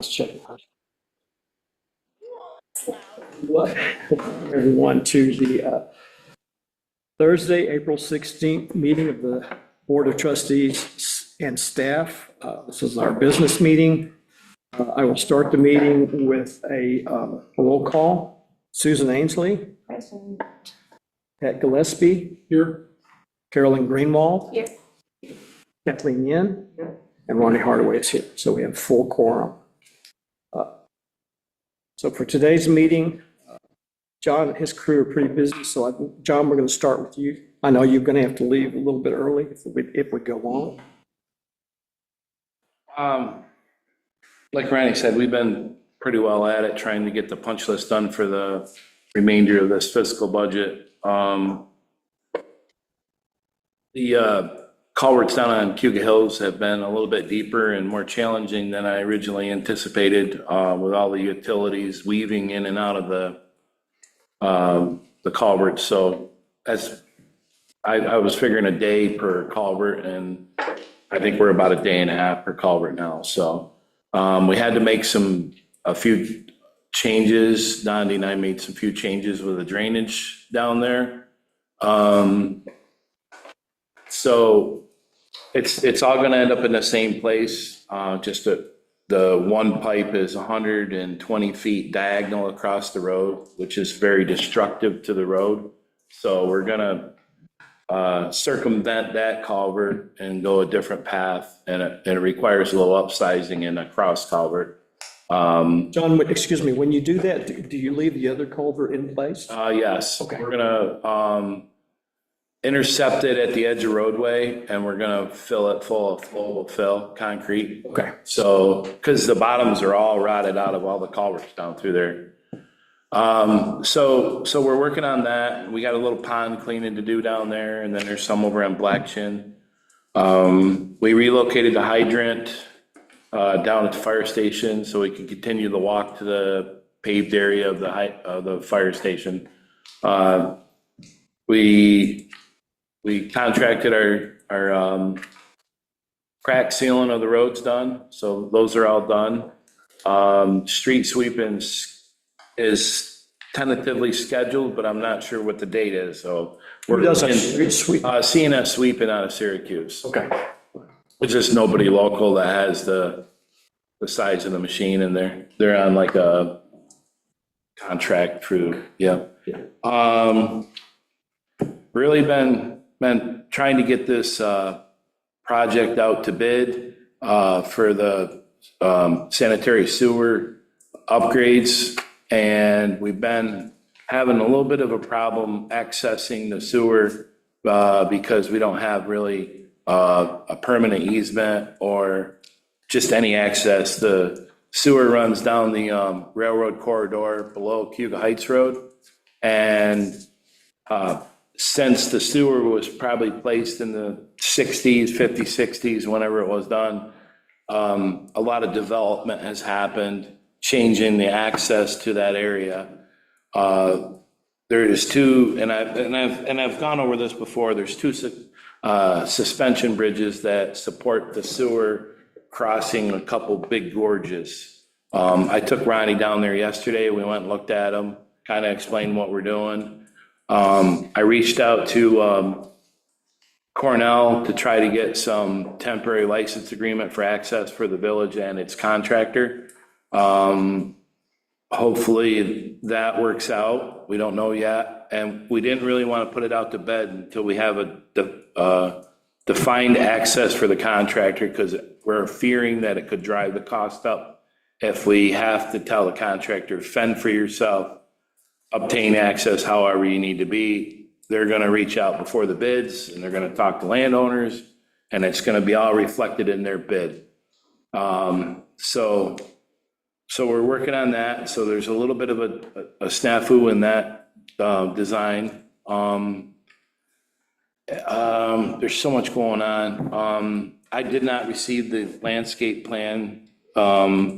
Let's check. Welcome everyone to the Thursday, April 16th meeting of the Board of Trustees and staff. This is our business meeting. I will start the meeting with a roll call. Susan Ainsley. Present. Pat Gillespie. Here. Carolyn Greenwald. Here. Kathleen Yin. And Ronnie Hardaway is here. So we have full quorum. So for today's meeting, John and his crew are pretty busy. So John, we're going to start with you. I know you're going to have to leave a little bit early if we go on. Like Ronnie said, we've been pretty well at it, trying to get the punch list done for the remainder of this fiscal budget. The culverts down on Cuga Hills have been a little bit deeper and more challenging than I originally anticipated, with all the utilities weaving in and out of the culverts. So as I was figuring a day per culvert, and I think we're about a day and a half per culvert now. So we had to make a few changes. Dondi and I made some few changes with the drainage down there. So it's all going to end up in the same place. Just that the one pipe is 120 feet diagonal across the road, which is very destructive to the road. So we're going to circumvent that culvert and go a different path, and it requires a little upsizing in a cross culvert. John, excuse me, when you do that, do you leave the other culvert in place? Yes. Okay. We're gonna intercept it at the edge of roadway, and we're gonna fill it full of fill, concrete. Okay. So, because the bottoms are all rotted out of all the culverts down through there. So we're working on that. We got a little pond cleaning to do down there, and then there's some over on Black Chin. We relocated the hydrant down at the fire station so we can continue the walk to the paved area of the fire station. We contracted our crack sealing of the roads done, so those are all done. Street sweeping is tentatively scheduled, but I'm not sure what the date is, so. Who does a street sweep? CNS sweeping out of Syracuse. Okay. It's just nobody local that has the size of the machine, and they're on like a contract through, yeah. Really been trying to get this project out to bid for the sanitary sewer upgrades, and we've been having a little bit of a problem accessing the sewer because we don't have really a permanent easement or just any access. The sewer runs down the railroad corridor below Cuga Heights Road, and since the sewer was probably placed in the 60s, 50s, 60s, whenever it was done, a lot of development has happened, changing the access to that area. There is two, and I've gone over this before. There's two suspension bridges that support the sewer crossing a couple big gorges. I took Ronnie down there yesterday. We went and looked at them, kind of explained what we're doing. I reached out to Cornell to try to get some temporary license agreement for access for the village and its contractor. Hopefully that works out. We don't know yet. And we didn't really want to put it out to bed until we have a defined access for the contractor, because we're fearing that it could drive the cost up if we have to tell the contractor, fend for yourself, obtain access however you need to be. They're going to reach out before the bids, and they're going to talk to landowners, and it's going to be all reflected in their bid. So we're working on that. So there's a little bit of a snafu in that design. There's so much going on. I did not receive the landscape plan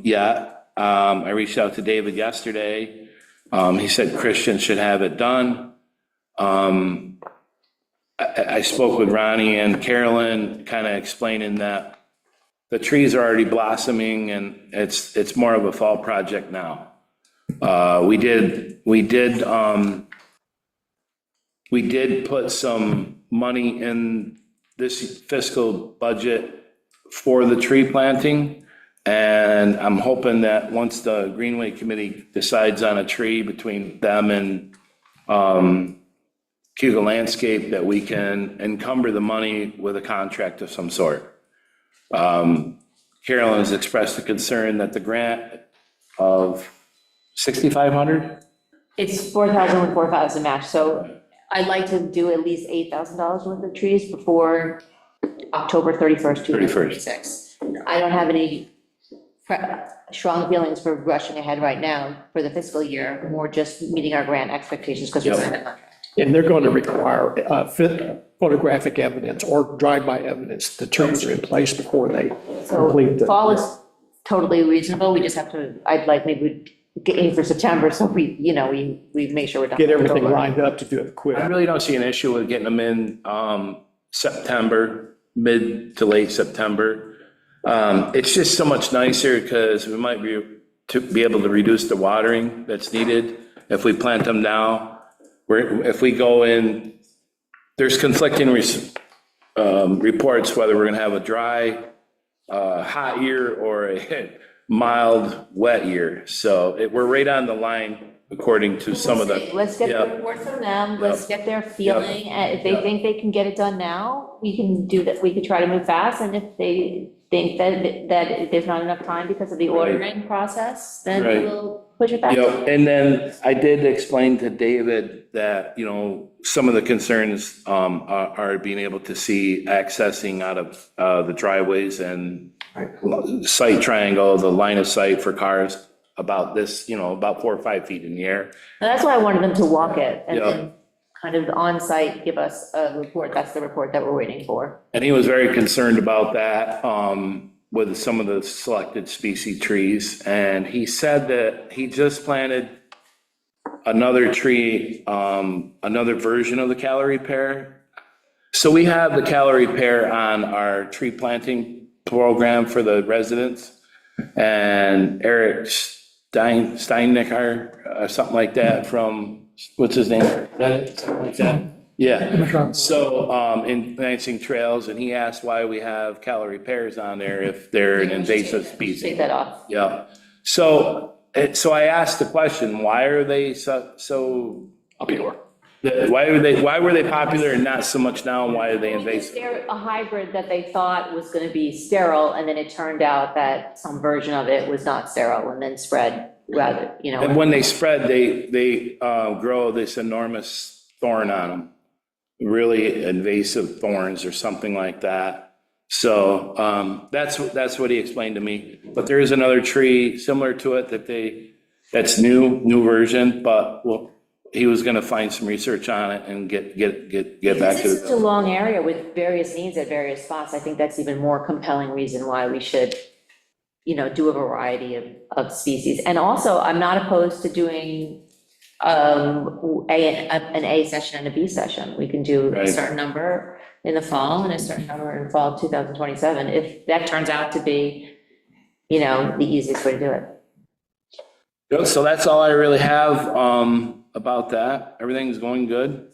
yet. I reached out to David yesterday. He said Christian should have it done. I spoke with Ronnie and Carolyn, kind of explaining that the trees are already blossoming, and it's more of a fall project now. We did put some money in this fiscal budget for the tree planting. And I'm hoping that once the Greenway Committee decides on a tree between them and Cuba Landscape, that we can encumber the money with a contract of some sort. Carolyn has expressed a concern that the grant of 6,500? It's 4,000 with 4,000 match, so I'd like to do at least $8,000 worth of trees before October 31st, 2026. I don't have any strong feelings for rushing ahead right now for the fiscal year, more just meeting our grant expectations because we Yep. signed a contract. And they're going to require photographic evidence or drive-by evidence. The trees are in place before they complete So the. fall is totally reasonable, we just have to, I'd like maybe get in for September, so we make sure we're done. Get everything lined up to do it quick. I really don't see an issue with getting them in September, mid to late September. It's just so much nicer because we might be able to reduce the watering that's needed if we plant them now. If we go in, there's conflicting reports whether we're gonna have a dry, hot year or a mild, wet year. So we're right on the line according to some of the. Let's get Yeah. the report from them, let's get their feeling, and if they Yep. think they can get it done now, we can do that, we could try to move fast, and if they think that there's not enough time because of the Right. ordering process, then Right. we'll push it back. Yep, and then I did explain to David that, some of the concerns are being able to see accessing out of the driveways and sight triangle, the line of sight for cars about this, about 4 or 5 feet in the air. And that's why I wanted them to walk it, and Yeah. then kind of on-site give us a report, that's the report that we're waiting for. And he was very concerned about that with some of the selected species trees. And he said that he just planted another tree, another version of the calorie pear. So we have the calorie pear on our tree planting program for the residents. And Eric Steinnicker, or something like that, from, what's his name? Something like that. Yeah. So in Lansing Trails, and he asked why we have calorie pears on there if they're an invasive Take species. that off. Yeah. So I asked the question, why are they so Popular. why were they popular and not so much now, and why are they invasive? They're a hybrid that they thought was gonna be sterile, and then it turned out that some version of it was not sterile, and then spread rather, And when they spread, they grow this enormous thorn on them, really invasive thorns or something like that. So that's what he explained to me. But there is another tree similar to it that's new version, but he was going to find some research on it and get back to This is a it. long area with various needs at various spots. I think that's even more compelling reason why we should, do a variety of species. And also, I'm not opposed to doing an A session and a B session. We can do a Right. certain number in the fall and a certain number in fall of 2027, if that turns out to be, the easiest way to do it. So that's all I really have about that. Everything's going good.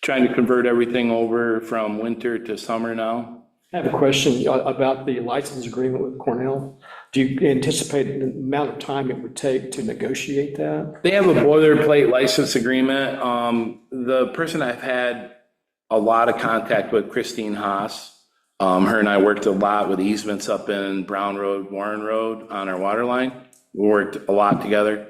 Trying to convert everything over from winter to summer now. I have a question about the license agreement with Cornell. Do you anticipate the amount of time it would take to negotiate that? They have a boilerplate license agreement. The person I've had a lot of contact with, Christine Haas, her and I worked a lot with easements up in Brown Road, Warren Road on our water line. We worked a lot together.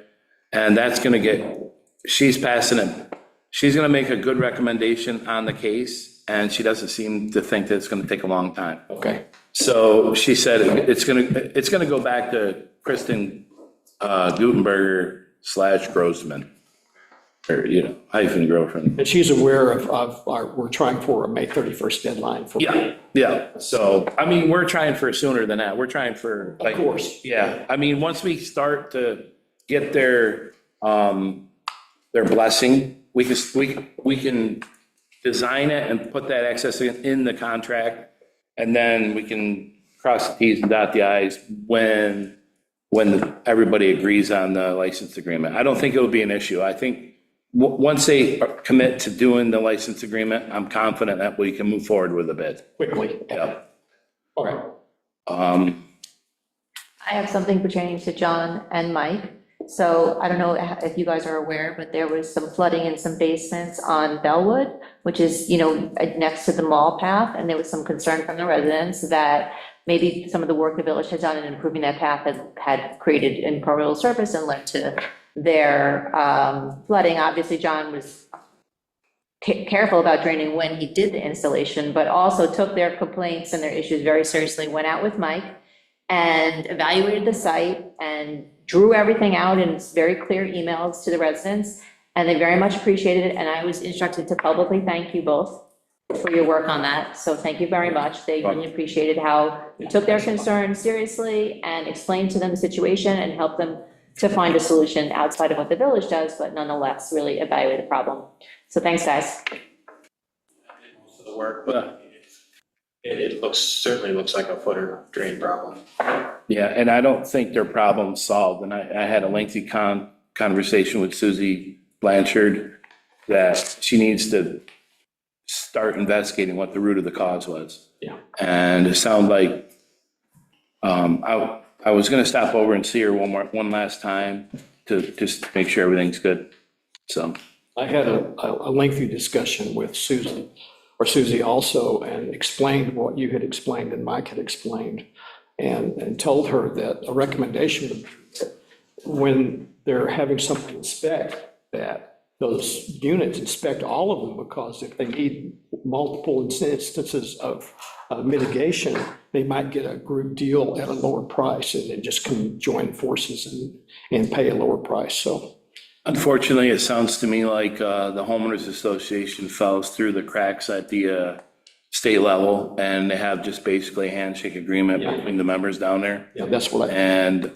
And that's going to she's passing it. She's going to make a good recommendation on the case, and she doesn't seem to think that it's going to take a long time. Okay. So she said it's going to go back to Kristen Gutenberger / Grossman, or, hyphen Grossman. And she's aware of we're trying for a May 31st deadline for. Yeah. So, we're trying for sooner than that. We're trying for. Of course. Yeah. Once we start to get their blessing, we can design it and put that access in the contract, and then we can cross the Ts and dot the Is when everybody agrees on the license agreement. I don't think it'll be an issue. I think once they commit to doing the license agreement, I'm confident that we can move forward with the bid. Quickly. Yeah. All right. I have something pertaining to John and Mike. So I don't know if you guys are aware, but there was some flooding in some basements on Bellwood, which is, next to the mall path. And there was some concern from the residents that maybe some of the work the village had done in improving that path had created impermeable surface and led to their flooding. Obviously, John was careful about draining when he did the installation, but also took their complaints and their issues very seriously, went out with Mike and evaluated the site and drew everything out in very clear emails to the residents, and they very much appreciated it. And I was instructed to publicly thank you both for your work on that. So thank you very much. They really appreciated how you took their concerns seriously and explained to them the situation and helped them to find a solution outside of what the village does, but nonetheless, really evaluate the problem. So thanks, guys. Most of the work, but it certainly looks like a footer drain problem. Yeah, and I don't think their problem's solved. And I had a lengthy conversation with Susie Blanchard that she needs to start investigating what the root of the cause was. Yeah. And it sounded like, I was gonna stop over and see her one last time to just make sure everything's good, so. I had a lengthy discussion with Susie also, and explained what you had explained and Mike had explained, and told her that a recommendation would, when they're having someone inspect that, those units, inspect all of them, because if they need multiple instances of mitigation, they might get a group deal at a lower price, and then just can join forces and pay a lower price, so. Unfortunately, it sounds to me like the homeowners association fell through the cracks at the state level, and they have just basically a handshake agreement between the members down there. Yeah, that's what And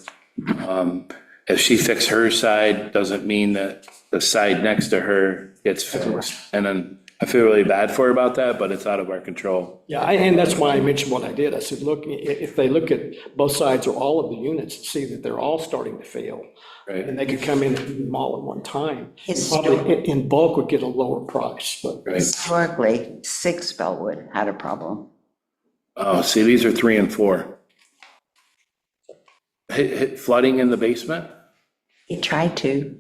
if she fixed her side, doesn't mean that the side next to her gets fixed. And then I feel really bad for her about that, but it's out of our control. Yeah, and that's why I mentioned what I did. I said, look, if they look at both sides or all of the units and see that they're all starting to fail, Right. and they could come in and do them all at one time, probably in bulk would get a lower price, but. Right. Historically, 6 Bellwood had a problem. Oh, see, these are 3 and 4. Hit flooding in the basement? He tried to,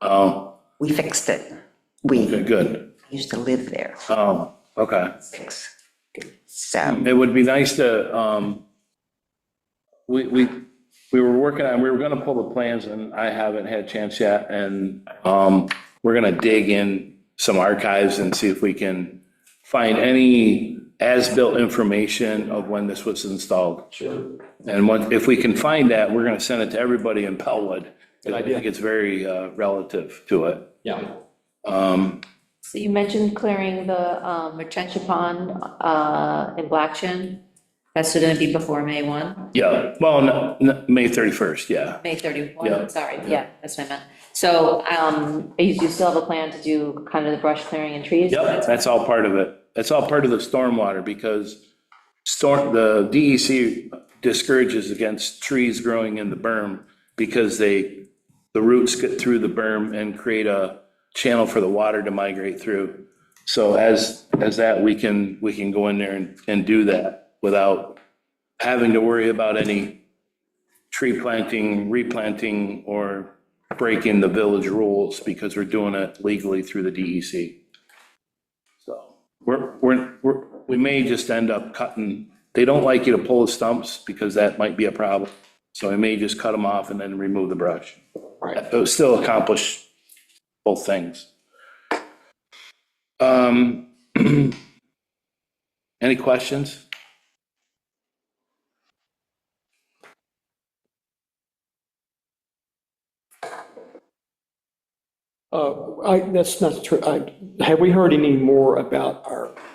Oh, we fixed it. okay, We good. used to live there. Oh, okay. 6. So, It would be nice to, we were working on, we were gonna pull the plans, and I haven't had a chance yet, and we're gonna dig in some archives and see if we can find any as-built information of when this was installed. Sure. And if we can find that, we're gonna send it to everybody in Pellwood. Good I idea. think it's very relative to it. Yeah, So you mentioned clearing the retention pond in Blackchin. That's going to be before May 1, Yeah, well, May 31st, yeah. May 31, Yeah. sorry, yeah, that's what I meant. So you still have a plan to do kind of the brush clearing and trees? Yep, that's all part of it. That's all part of the stormwater, because the DEC discourages against trees growing in the berm, because the roots get through the berm and create a channel for the water to migrate through. So as that, we can go in there and do that without having to worry about any tree planting, replanting, or breaking the village rules, because we're doing it legally through the DEC. So we may just end up cutting, they don't like you to pull the stumps, because that might be a problem. So we may just cut them off and then remove the brush. right. It will still accomplish both things. Any questions? That's not true. Have we heard any more about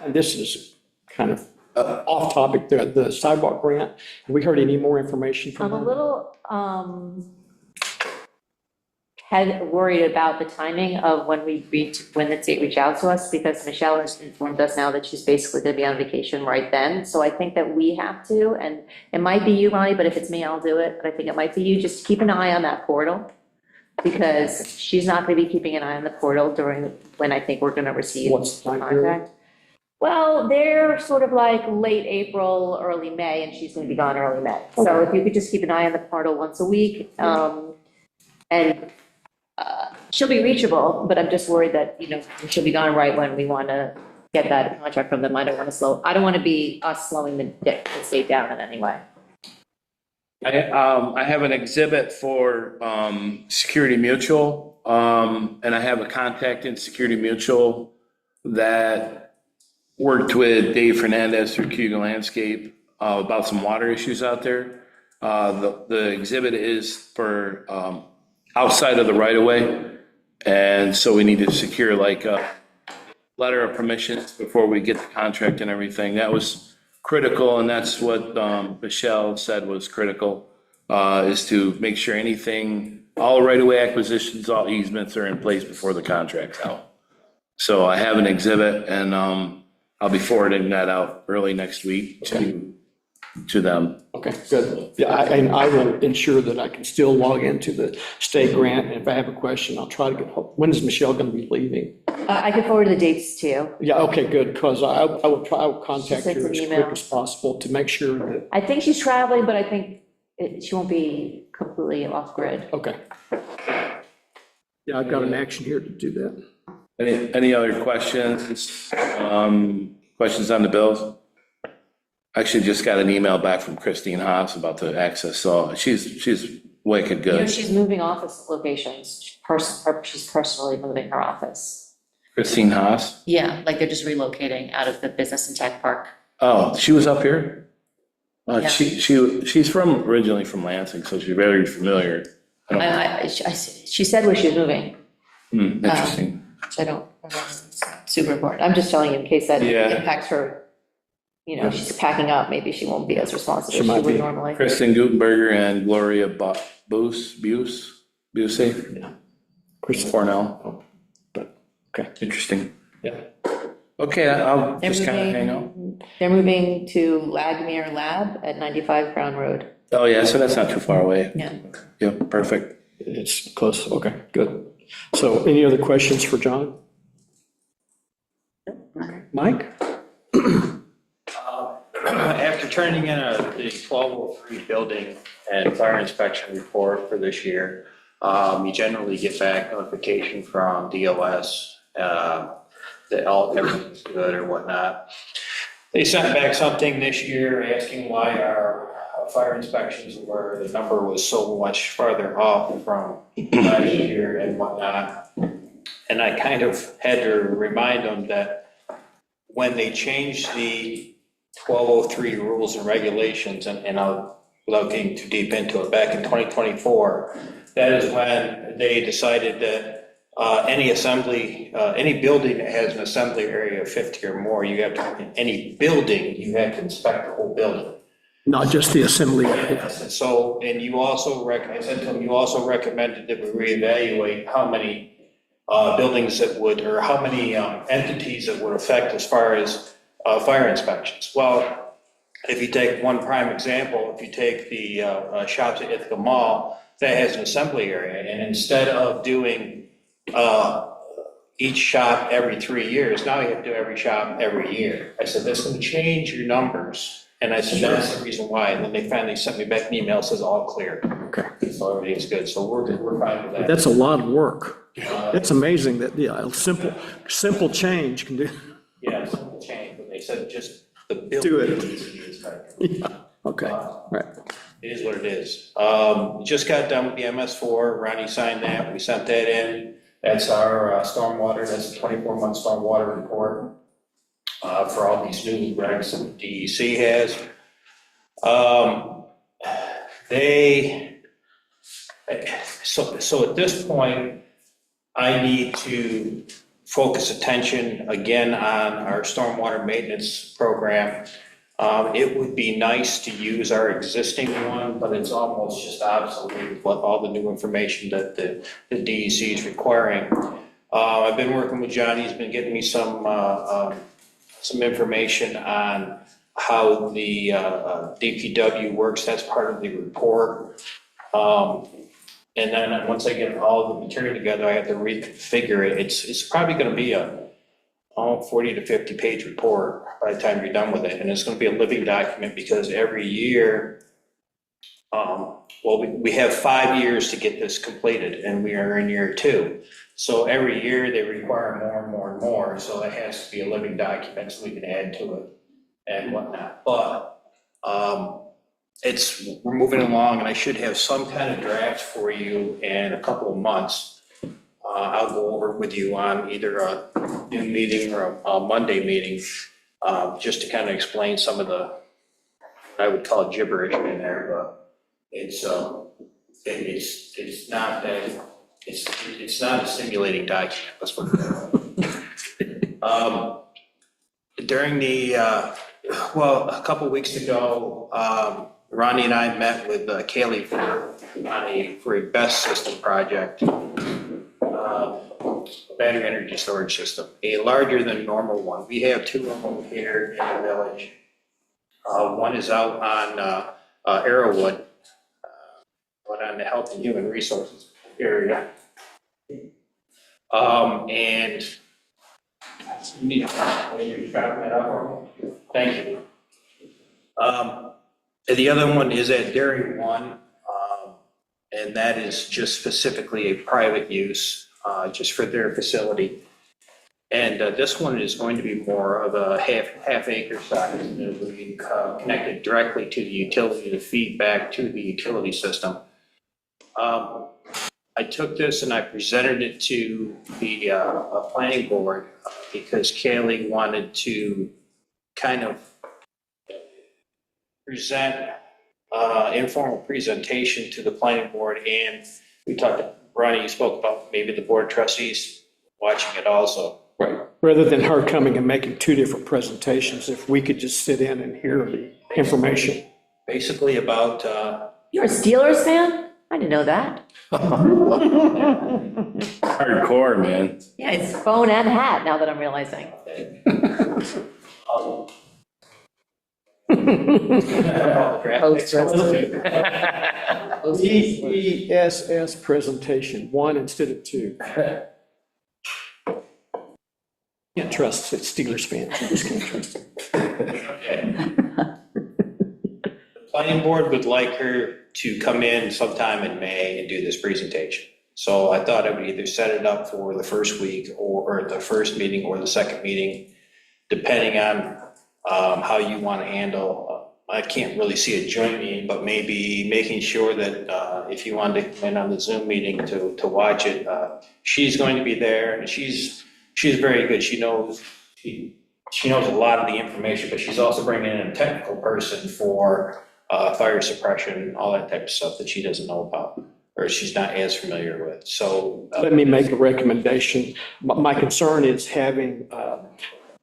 and this is kind of off topic, the sidewalk grant? Have we heard any more information from I'm a them? little had worried about the timing of when the state reached out to us, because Michelle has informed us now that she's basically gonna be on vacation right then. So I think that we have to, and it might be you, Ronnie, but if it's me, I'll do it. But I think it might be you, just keep an eye on that portal, because she's not gonna be keeping an eye on the portal during, when I think we're gonna receive What's the time period? contact. Well, they're sort of like late April, early May, and she's gonna be gone early May. So if you could just keep an eye on the portal once a week, and she'll be reachable, but I'm just worried that, she'll be gone right when we want to get that contract from them. I don't want to be us slowing the state down in any way. I have an exhibit for Security Mutual, and I have a contact in Security Mutual that worked with Dave Fernandez through Cuba Landscape about some water issues out there. The exhibit is for outside of the right-of-way, and so we need to secure like a letter of permissions before we get the contract and everything. That was critical, and that's what Michelle said was critical, is to make sure anything, all right-of-way acquisitions, all easements are in place before the contract's out. So I have an exhibit, and I'll be forwarding that out early next week to them. Okay, good. Yeah, and I will ensure that I can still log into the state grant, and if I have a question, I'll try to get, when is Michelle going to be leaving? I can forward the dates to you. Yeah, okay, good, because I will contact She sent her an as email. quick as possible to make sure that, I think she's traveling, but I think she won't be completely off grid. okay. Yeah, I've got an action here to do that. Any other questions? Questions on the bills? Actually, just got an email back from Christine Haas about the access, so she's wicked good. She's moving office locations. She's personally moving her office. Christine Haas? Yeah, like they're just relocating out of the business and tech park. Oh, she was up here? Yeah. She's originally from Lansing, so she's very familiar. She said where she was moving, Interesting. so I don't, it's not super important. I'm just telling you in case that Yeah. impacts her. She's packing up, maybe she won't be as responsive She as she might would be. normally. Kristen Gutenberger and Gloria Busey, Yeah. Chris, Cornell. but, okay. Interesting. Yeah. Okay, I'll They're just kind of hang out. They're moving to Lagmere Lab at 95 Crown Road. Oh, yeah, so that's not too far away. Yeah. Yeah, perfect. It's close, okay, good. So any other questions for John? Mike? After turning in the 1203 building and fire inspection report for this year, you generally get back notification from DOS that everything's good or whatnot. They sent back something this year asking why our fire inspections were, the number was so much farther off from last year and whatnot. And I kind of had to remind them that when they changed the 1203 rules and regulations, and I'll, without getting too deep into it, back in 2024, that is when they decided that any building that has an assembly area of 50 or more, you have to, any building, you have to inspect the whole building. Not just the assembly. And so, and you also I said to them, you also recommended that we reevaluate how many buildings that would, or how many entities that would affect as far as fire inspections. Well, if you take one prime example, if you take the shops at Ithaca Mall, that has an assembly area, and instead of doing each shop every 3 years, now you have to do every shop every year. I said, that's gonna change your numbers, and I said, that's the reason why, and then they finally sent me back an email, says all clear. Okay. So everything's good, so we're fine with that. That's a lot of work. It's amazing that, yeah, a simple change can do. Yeah, simple change, but they said just the building. Do it. needs to be inspected. Okay, right. It is what it is. Just got done with the MS4, Ronnie signed that, we sent that in. That's our stormwater, that's a 24-month stormwater report for all these new regs that the DEC has. So at this point, I need to focus attention again on our stormwater maintenance program. It would be nice to use our existing one, but it's almost just obsolete with all the new information that the DEC is requiring. I've been working with Johnny, he's been getting me some information on how the DPW works, that's part of the report. And then once I get all the material together, I have to reconfigure it. It's probably gonna be a 40 to 50 page report by the time you're done with it. And it's gonna be a living document because every year, we have 5 years to get this completed and we are in year 2. So every year they require more and more and more. So it has to be a living document so we can add to it and whatnot. But we're moving along and I should have some kind of draft for you in a couple of months. I'll go over with you on either a Zoom meeting or a Monday meeting, just to kind of explain some of the, I would call it gibberish in there, but it's not that, it's not a simulating document, let's put it that way. During the, a couple weeks ago, Ronnie and I met with Kaylee for a BESS system project, battery energy storage system, a larger than normal one. We have 2 of them here in the village. One is out on Arrowwood, one on the Health and Human Resources area. And you need to grab that up. Thank you. The other one is at Dairy One, and that is just specifically a private use, just for their facility. And this one is going to be more of a half acre size, and it will be connected directly to the utility to feed back to the utility system. I took this and I presented it to the planning board because Kaylee wanted to kind of present informal presentation to the planning board, and we talked, Ronnie, you spoke about maybe the board of trustees watching it also. Right. Rather than her coming and making 2 different presentations, if we could just sit in and hear the information. Basically about, You're a Steelers fan? I didn't know that. Hardcore, man. Yeah, it's phone and hat now that I'm realizing. ESS presentation, 1 instead of 2. Can't trust Steelers fans, I just can't trust them. the planning board would like her to come in sometime in May and do this presentation. So I thought I would either set it up for the first week or the first meeting or the second meeting, depending on how you want to handle. I can't really see a joint meeting, but maybe making sure that if you wanted to come in on the Zoom meeting to watch it, she's going to be there, and she's very good. She knows a lot of the information, but she's also bringing in a technical person for fire suppression, all that type of stuff that she doesn't know about, or she's not as familiar with. So Let me make a recommendation. My concern is having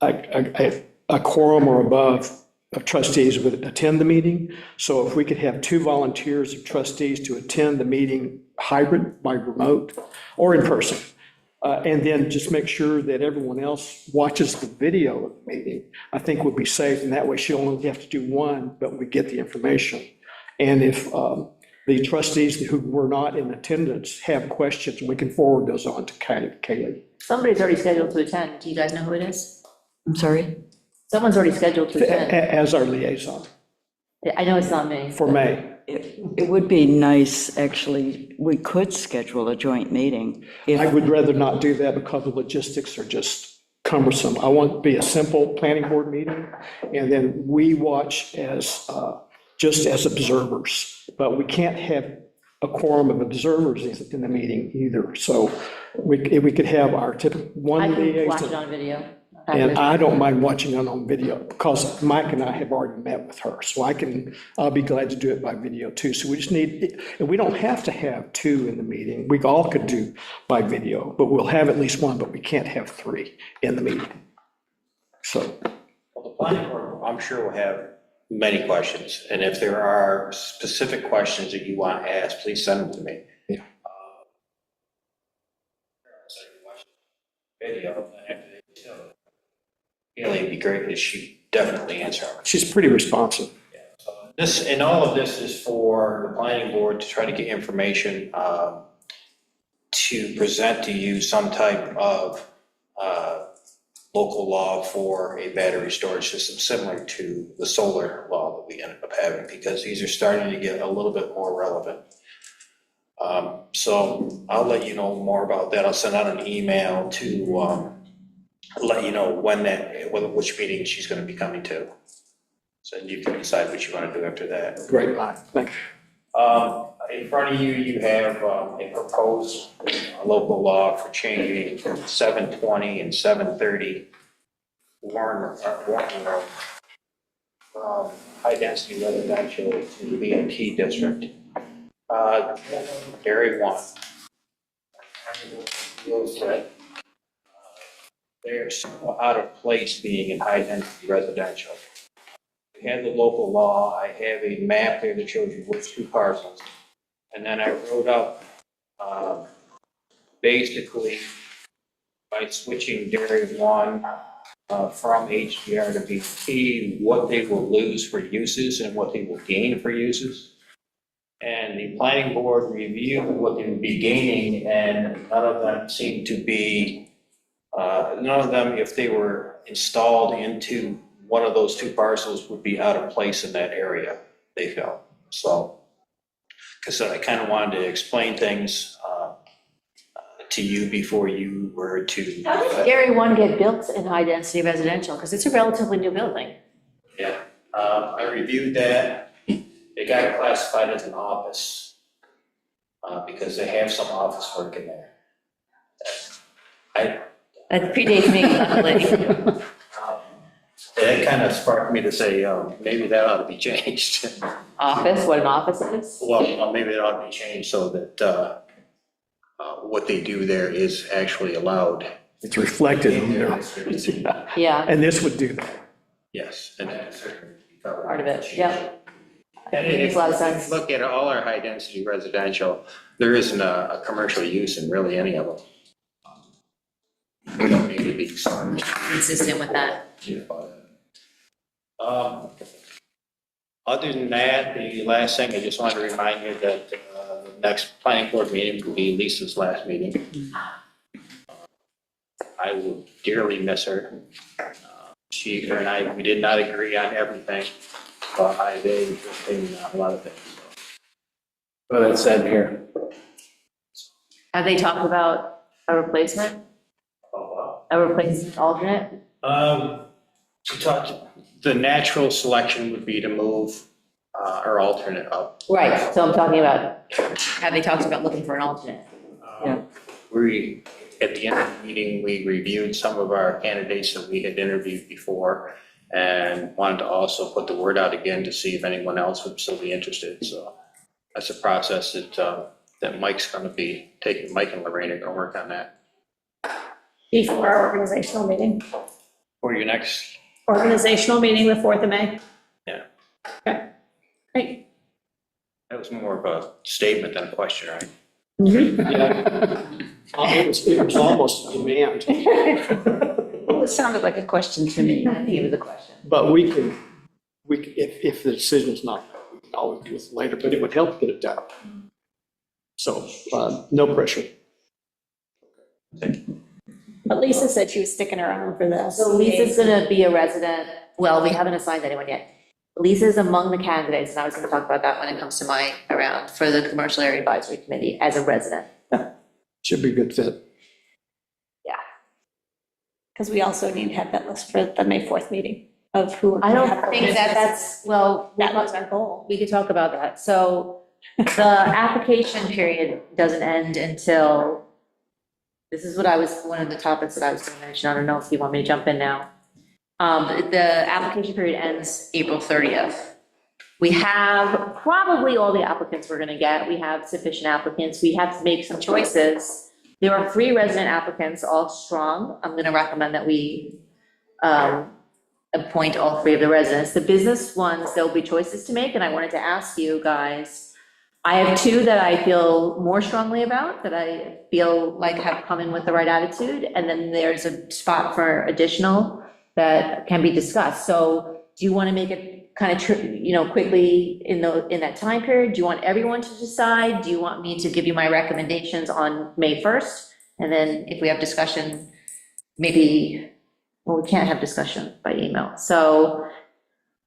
a quorum or above of trustees would attend the meeting. So if we could have 2 volunteers of trustees to attend the meeting hybrid by remote or in person, and then just make sure that everyone else watches the video of the meeting, I think would be safe. And that way she'll only have to do 1, but we get the information. And if the trustees who were not in attendance have questions, we can forward those on to Kaylee. Somebody's already scheduled to attend. Do you guys know who it is? I'm sorry? Someone's already scheduled to attend. As our liaison I know it's not me. for May. It would be nice, actually, we could schedule a joint meeting. I would rather not do that because the logistics are just cumbersome. I want it to be a simple planning board meeting, and then we watch as, just as observers. But we can't have a quorum of observers in the meeting either. So we could have our typical I one can watch it liaison. on video. And I don't mind watching it on video because Mike and I have already met with her. So I'll be glad to do it by video too. So we just need, and we don't have to have 2 in the meeting. We all could do by video, but we'll have at least 1, but we can't have 3 in the meeting. So, well, the planning board, I'm sure will have many questions, and if there are specific questions that you want asked, please send them to me. Yeah. Video, Haley, it'd be great if she definitely answer them. She's pretty responsive. This, and all of this is for the planning board to try to get information to present to you some type of local law for a battery storage system similar to the solar law that we ended up having, because these are starting to get a little bit more relevant. So I'll let you know more about that. I'll send out an email to let you know which meeting she's going to be coming to. So you can decide what you want to do after that. Great, thank you. In front of you, you have a proposed local law for changing 720 and 730 Warren Road from high-density residential to the BMT district. Area 1. Feels that they're so out of place being in high-density residential. We have the local law. I have a map there that shows you which two parcels. And then I wrote up, basically, by switching Dairy 1 from HDR to BT, what they will lose for uses and what they will gain for uses. And the planning board reviewed what they would be gaining, and none of them seemed to be, none of them, if they were installed into one of those two parcels, would be out of place in that area, they felt. So, because I kind of wanted to explain things to you before you were to. How did Dairy 1 get built in high-density residential? Because it's a relatively new building. Yeah, I reviewed that. It got classified as an office because they have some office work in there. That predates me, luckily. That kind of sparked me to say, maybe that ought to be changed. Office, what an office is? Well, maybe it ought to be changed so that what they do there is actually allowed. It's reflected in there. Yeah, And this would do that. Yes, and that's certainly covered. part of it, yeah. And Makes if a lot of you sense. look at all our high-density residential, there isn't a commercial use in really any of them. We don't need to be concerned. Consistent with that. Other than that, the last thing, I just wanted to remind you that the next planning board meeting will be Lisa's last meeting. I will dearly miss her. Her and I, we did not agree on everything, but I did in a lot of things. Well, that's said here. Have they talked about a replacement? A replacement alternate? We talked, the natural selection would be to move our alternate up. Right, so I'm talking about, have they talked about looking for an alternate? Yeah. We, at the end of the meeting, we reviewed some of our candidates that we had interviewed before and wanted to also put the word out again to see if anyone else would still be interested. So that's a process that Mike's going to be taking. Mike and Lorraine are going to work on that. Before our organizational meeting. For your next, Organizational meeting, the 4th of May. yeah, Okay, great. that was more of a statement than a question, right? Yeah. It was almost a demand, Well, it sounded like a question to me. I think it was a question. but we can, if the decision's not, we can always do it later, but it would help get it done. So, no pressure. But Lisa said she was sticking around for this. So Lisa's gonna be a resident, well, we haven't assigned anyone yet. Lisa's among the candidates, and I was gonna talk about that when it comes to my round for the Commercial Area Advisory Committee as a resident. Should be a good fit. Because we also need to have that list for the May 4th meeting of who. we're I gonna don't have for think that business. that's, well, That was our goal. we could talk about that. So the application period doesn't end until, this is what I was, one of the topics that I was gonna mention, I don't know if you want me to jump in now. The application period ends April 30th. We have probably all the applicants we're gonna get. We have sufficient applicants. We have to make some choices. There are 3 resident applicants, all strong. I'm gonna recommend that we appoint all three of the residents. The business ones, there'll be choices to make, and I wanted to ask you guys, I have two that I feel more strongly about, that I feel like have come in with the right attitude, and then there's a spot for additional that can be discussed. So do you want to make it kind of, quickly in that time period? Do you want everyone to decide? Do you want me to give you my recommendations on May 1st? And then if we have discussion, maybe, well, we can't have discussion by email. So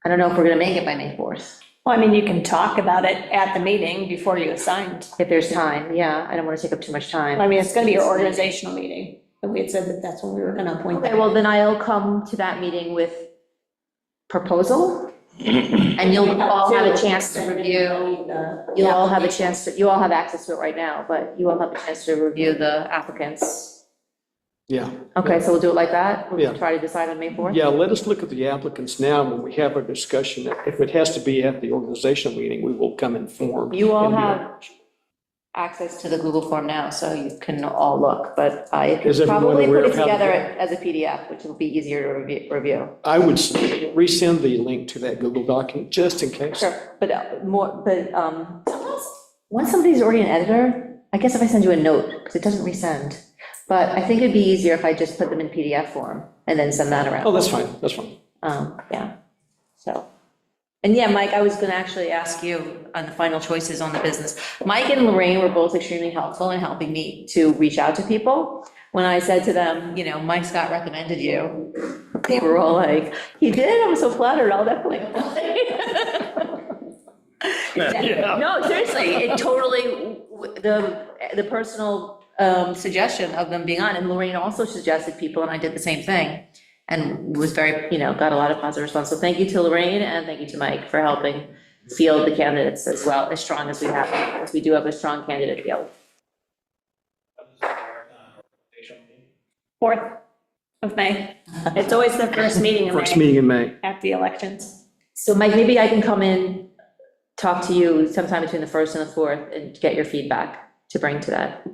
I don't know if we're going to make it by May 4th. Well, I mean, you can talk about it at the meeting before you assigned. If there's time, yeah, I don't want to take up too much time. I mean, it's gonna be your organizational meeting, but we had said that that's when we were gonna appoint Okay, them. well, then I'll come to that meeting with proposal, and you'll all have a chance to review. You'll all have a chance to, you all have access to it right now, but you all have a chance to review the applicants. Yeah. Okay, so we'll do it like that? Yeah. We'll try to decide on May 4th? Yeah, let us look at the applicants now when we have our discussion. If it has to be at the organizational meeting, we will come informed. You all and be- have access to the Google form now, so you can all look, but I could Is everyone probably aware put it of how to together do it? as a PDF, which will be easier to review. I would resend the link to that Google document, just in case. Sure, but sometimes, once somebody's already an editor, I guess if I send you a note, because it doesn't resend, but I think it'd be easier if I just put them in PDF form and then send that around. Oh, that's fine, that's fine. Yeah, so. And yeah, Mike, I was gonna actually ask you on the final choices on the business. Mike and Lorraine were both extremely helpful in helping me to reach out to people. When I said to them, Mike Scott recommended you, they were all like, he did, I'm so flattered, I'll definitely apply. No, seriously, it totally, the personal suggestion of them being on, and Lorraine also suggested people, and I did the same thing. And was very, got a lot of positive response. So thank you to Lorraine and thank you to Mike for helping field the candidates as well, as strong as we have, because we do have a strong candidate field. 4th of May. It's always the first meeting in First May, meeting in May. after the elections. So Mike, maybe I can come in, talk to you sometime between the 1st and the 4th and get your feedback to bring to that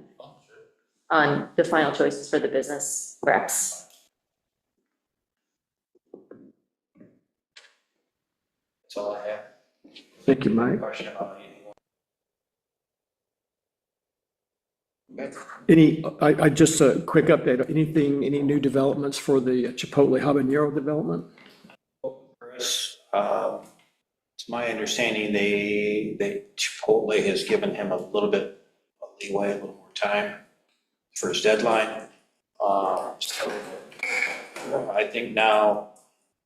on the final choices for the business reps. That's all I have. Thank you, Mike. Question about anything. I just a quick update, any new developments for the Chipotle habanero development? Chris, it's my understanding Chipotle has given him a little bit of leeway, a little more time for his deadline. So I think now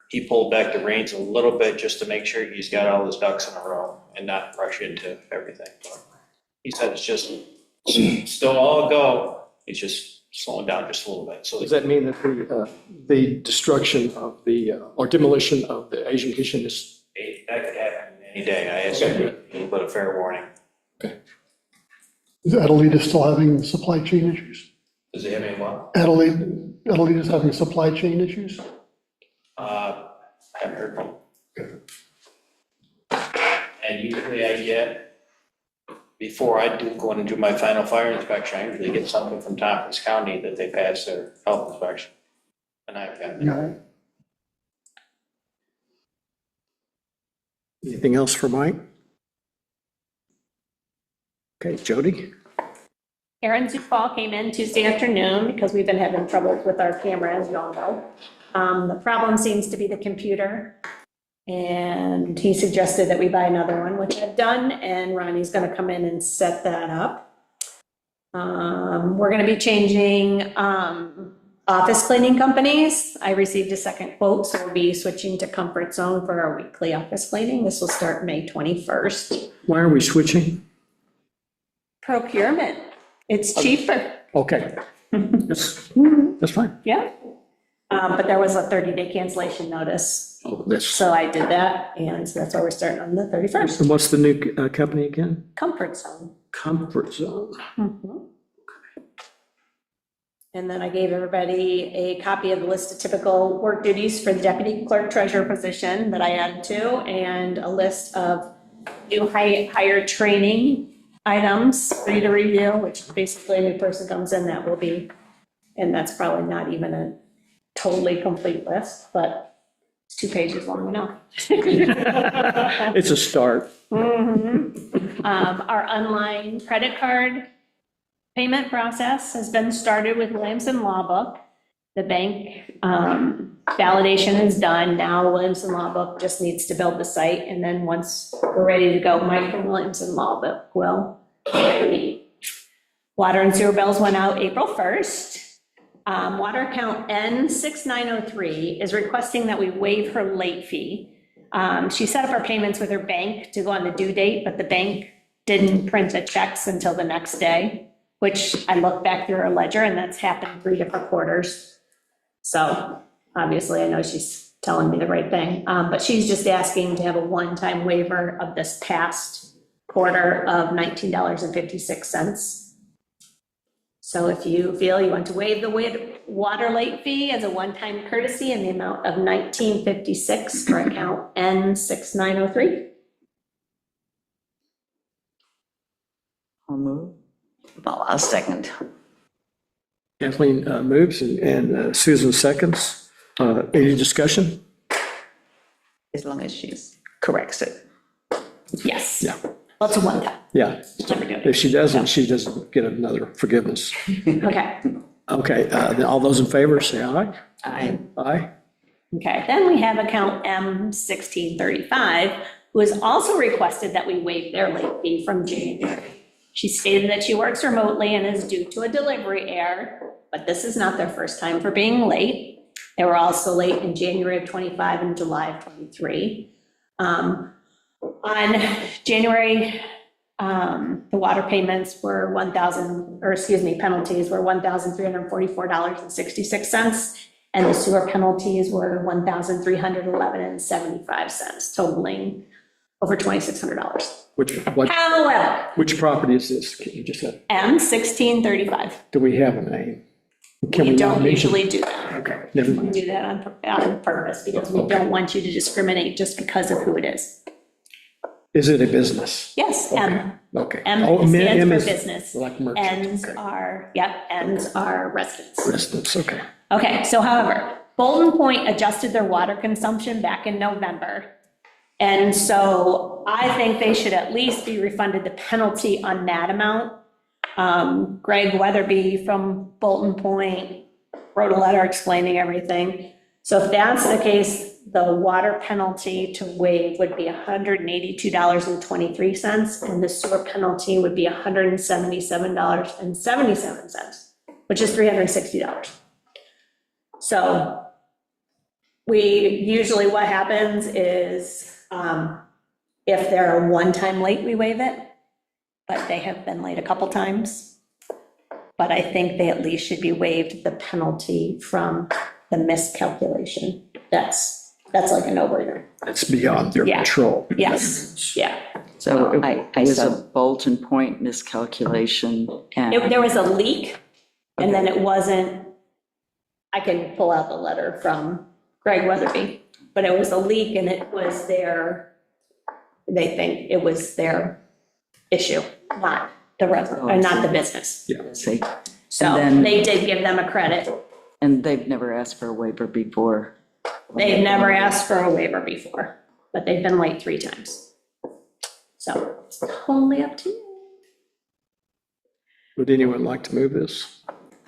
he pulled back the reins a little bit just to make sure he's got all his ducks in a row and not rush into everything. But he said it's just still all go, it's just slowing down just a little bit. So Does that mean that the destruction of or demolition of the Asian Kitchen is, that could happen any day. I asked him a little bit of fair warning. Is Adelita still having supply chain issues? Does he have any what? Adelita's having supply chain issues? I haven't heard from him. And usually I get, before I do go in and do my final fire inspection, I usually get something from Tompkins County that they passed their health inspection. And I've got No. anything else for Mike? Okay, Jody? Aaron Zufall came in Tuesday afternoon because we've been having troubles with our camera, as you all know. The problem seems to be the computer. And he suggested that we buy another one, which I've done, and Ronnie's gonna come in and set that up. We're gonna be changing, office cleaning companies. I received a second quote, so we'll be switching to Comfort Zone for our weekly office cleaning. This will start May 21st. Why are we switching? Procurement, it's cheaper, Okay. That's fine. yeah. But there was a 30-day cancellation notice, Oh, that's, so I did that, and so that's why we're starting on the 31st. and what's the new company again? Comfort Zone. Comfort Zone. Mhm. And then I gave everybody a copy of the list of typical work duties for the deputy clerk treasurer position that I added to, and a list of new hire training items for you to review, which basically a new person comes in, that will be, and that's probably not even a totally complete list, but It's 2 pages long, no. It's a start. Our online credit card payment process has been started with Williamson Law Book. The bank validation is done. Now Williamson Law Book just needs to build the site, and then once we're ready to go, Mike from Williamson Law Book will. Water and sewer bills went out April 1st. Water account N6903 is requesting that we waive her late fee. She set up her payments with her bank to go on the due date, but the bank didn't print the checks until the next day, which I looked back through her ledger, and that's happened 3 different quarters. So obviously, I know she's telling me the right thing, but she's just asking to have a one-time waiver of this past quarter of $19.56. So if you feel you want to waive the water late fee as a one-time courtesy in the amount of $19.56 for account N6903. I'll move. Well, I'll second. Kathleen moves and Susan seconds. Any discussion? As long as she corrects it. Yes. Yeah. Well, it's a one-time. Yeah. Never do it. If she doesn't, she doesn't get another forgiveness. Okay. Okay, then all those in favor, say aye. Aye. Aye. Okay, then we have account M1635, who has also requested that we waive their late fee from January. She stated that she works remotely and is due to a delivery error, but this is not their first time for being late. They were also late in January of 25 and July of 23. On January, the water payments were penalties were $1,344.66, and the sewer penalties were $1,311.75, totaling over $2,600. However, Which property is this? Can you just, M1635, do we have a name? Can we not don't mention- usually do that. Okay, never We mind. do that on purpose, because we don't want you to discriminate just because of who it is. Is it a business? Yes, M. Okay. M Oh, stands for is business. Like merchant. N's Okay. are, N's are residents. Residents, okay. Okay, so however, Bolton Point adjusted their water consumption back in November. And so I think they should at least be refunded the penalty on that amount. Greg Weatherby from Bolton Point wrote a letter explaining everything. So if that's the case, the water penalty to waive would be $182.23, and the sewer penalty would be $177.77, which is $360. So usually what happens is, if they're one time late, we waive it, but they have been late a couple times. But I think they at least should be waived the penalty from the miscalculation. That's like a no-brainer. It's beyond their Yeah. control. Yes, yeah. So it I was a sub- Bolton Point miscalculation, and There was a leak, and then it wasn't, I can pull out the letter from Greg Weatherby, but it was a leak and it was they think it was their issue, not the resident, or not the business. see, So And then- they did give them a credit. and they've never asked for a waiver before. They've never asked for a waiver before, but they've been late 3 times. So it's totally up to you. Would anyone like to move this?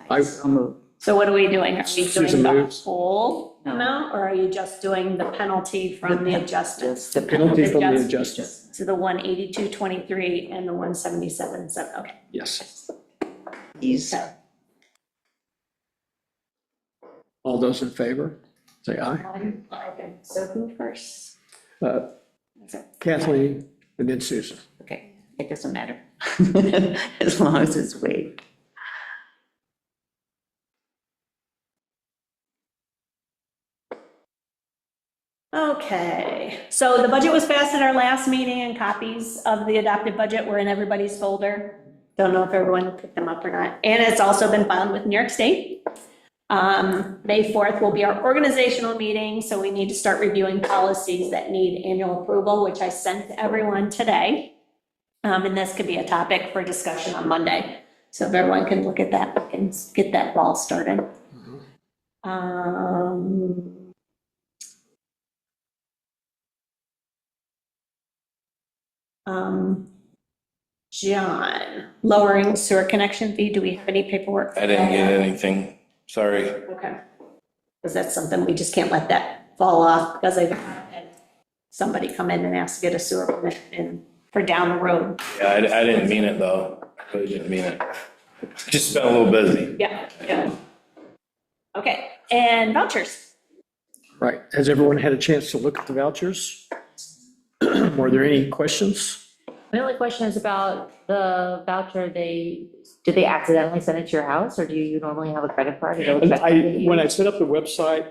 I'll move. So what are we doing? Are we Susan doing the moves. whole No. amount, or are you just doing the penalty from the adjustments? The Penalty from the Adjust- adjustment, To the 182.23 and the 177.7, okay. yes. He's All those in favor, say aye. Okay, so who first? Kathleen and then Susan. okay. It doesn't matter. As long as it's waived. Okay, so the budget was passed at our last meeting, and copies of the adopted budget were in everybody's folder. Don't know if everyone picked them up or not. And it's also been filed with New York State. May 4th will be our organizational meeting, so we need to start reviewing policies that need annual approval, which I sent to everyone today. And this could be a topic for discussion on Monday. So if everyone can look at that, we can get that ball started. John, lowering sewer connection fee, do we have any paperwork? I didn't get anything, sorry. Okay. Because that's something, we just can't let that fall off, because I've had somebody come in and ask to get a sewer permit in for down the road. Yeah, I didn't mean it, though. I really didn't mean it. Just been a little busy. Yeah, yeah. Okay, and vouchers. Right. Has everyone had a chance to look at the vouchers? Were there any questions? My only question is about the voucher, did they accidentally send it to your house, or do you normally have a credit card? When I set up the website,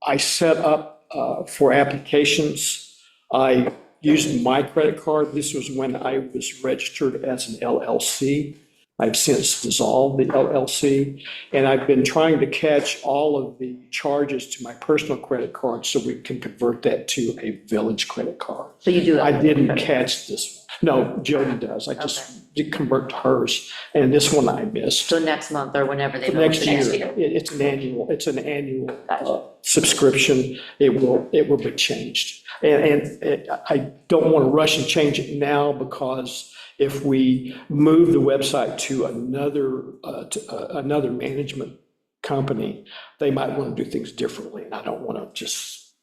I set up for applications, I used my credit card. This was when I was registered as an LLC. I've since dissolved the LLC, and I've been trying to catch all of the charges to my personal credit card so we can convert that to a village credit card. So you do. I didn't catch this. No, Jody does. I just did convert to hers, and this one I missed. So next month or whenever they. Next bill year, it. it's an annual Gotcha. subscription. It will be changed. And I don't want to rush and change it now, because if we move the website to another management company, they might want to do things differently, and I don't want to just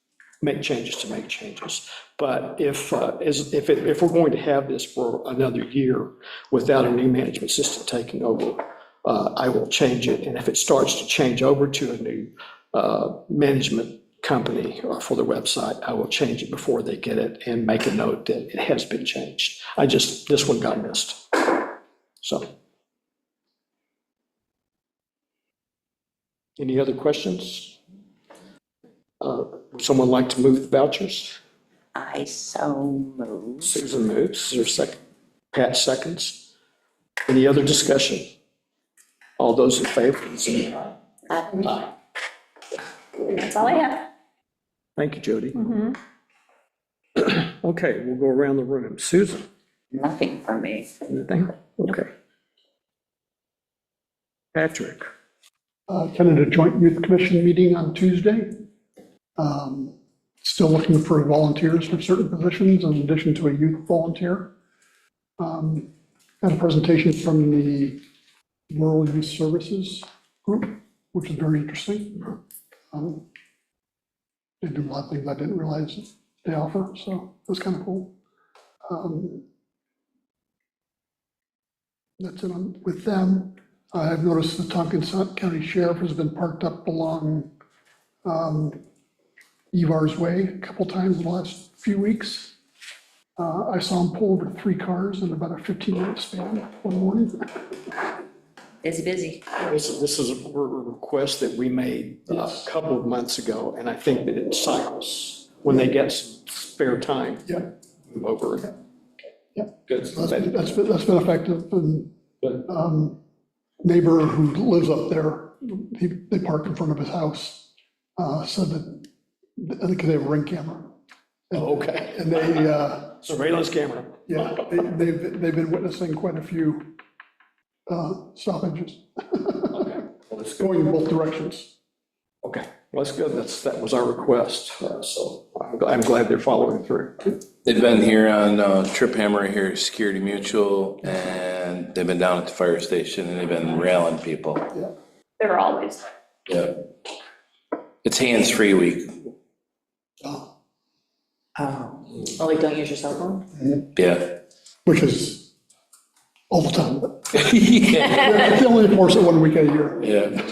make changes to make changes. But if we're going to have this for another year without a new management system taking over, I will change it. And if it starts to change over to a new management company for the website, I will change it before they get it and make a note that it has been changed. This one got missed. So. Any other questions? Would someone like to move the vouchers? I so moved. Susan moves. Is there a second? Pat seconds. Any other discussion? All those in favor, please say aye. Aye. And that's all I have. Thank you, Jody. Okay, we'll go around the room. Susan, Nothing for me. anything? Okay. Patrick, Attended a joint youth commission meeting on Tuesday. Still looking for volunteers for certain positions in addition to a youth volunteer. Had a presentation from the Rural Youth Services Group, which is very interesting. They do a lot of things I didn't realize they offer, so it was kind of cool. That's it with them. I've noticed the Tompkins County Sheriff has been parked up along Evar's Way a couple times in the last few weeks. I saw him pull over 3 cars in about a 15-minute span one morning. Busy. this is a request that we made a couple of months ago, and I think that it cycles. When they get some spare time, Yeah, move over. yeah. Good. That's been effective. And neighbor who lives up there, they parked in front of his house, said that, I think they have a Ring camera. Oh, okay. And they, Surveillance camera. yeah, they've been witnessing quite a few stoppages going in both directions. Okay, well, that's good. That was our request, so I'm glad they're following through. They've been here on Trip Hammer here, Security Mutual, and they've been down at the fire station, and they've been railing people. Yeah. They're always. Yeah. It's hands-free week. Oh. Oh, Oh, like, don't use your cell phone? Yeah. Which is all the time, but Yeah. they only enforce it 1 week a year. Yeah.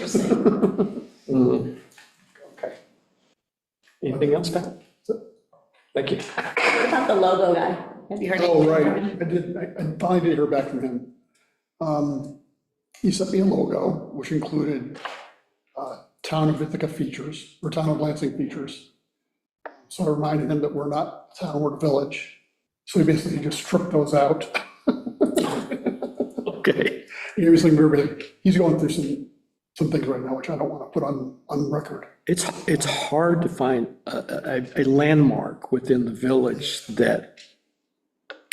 Okay. Anything else, Pat? Thank you. What about the logo guy? Have you heard? Oh, anything right, from him? I finally did hear back from him. He sent me a logo, which included Town of Ithaca features, or Town of Lansing features. So I reminded him that we're not town, we're a village. So he basically just stripped those out. Okay. He was like, he's going through some things right now, which I don't want to put on record. It's hard to find a landmark within the village that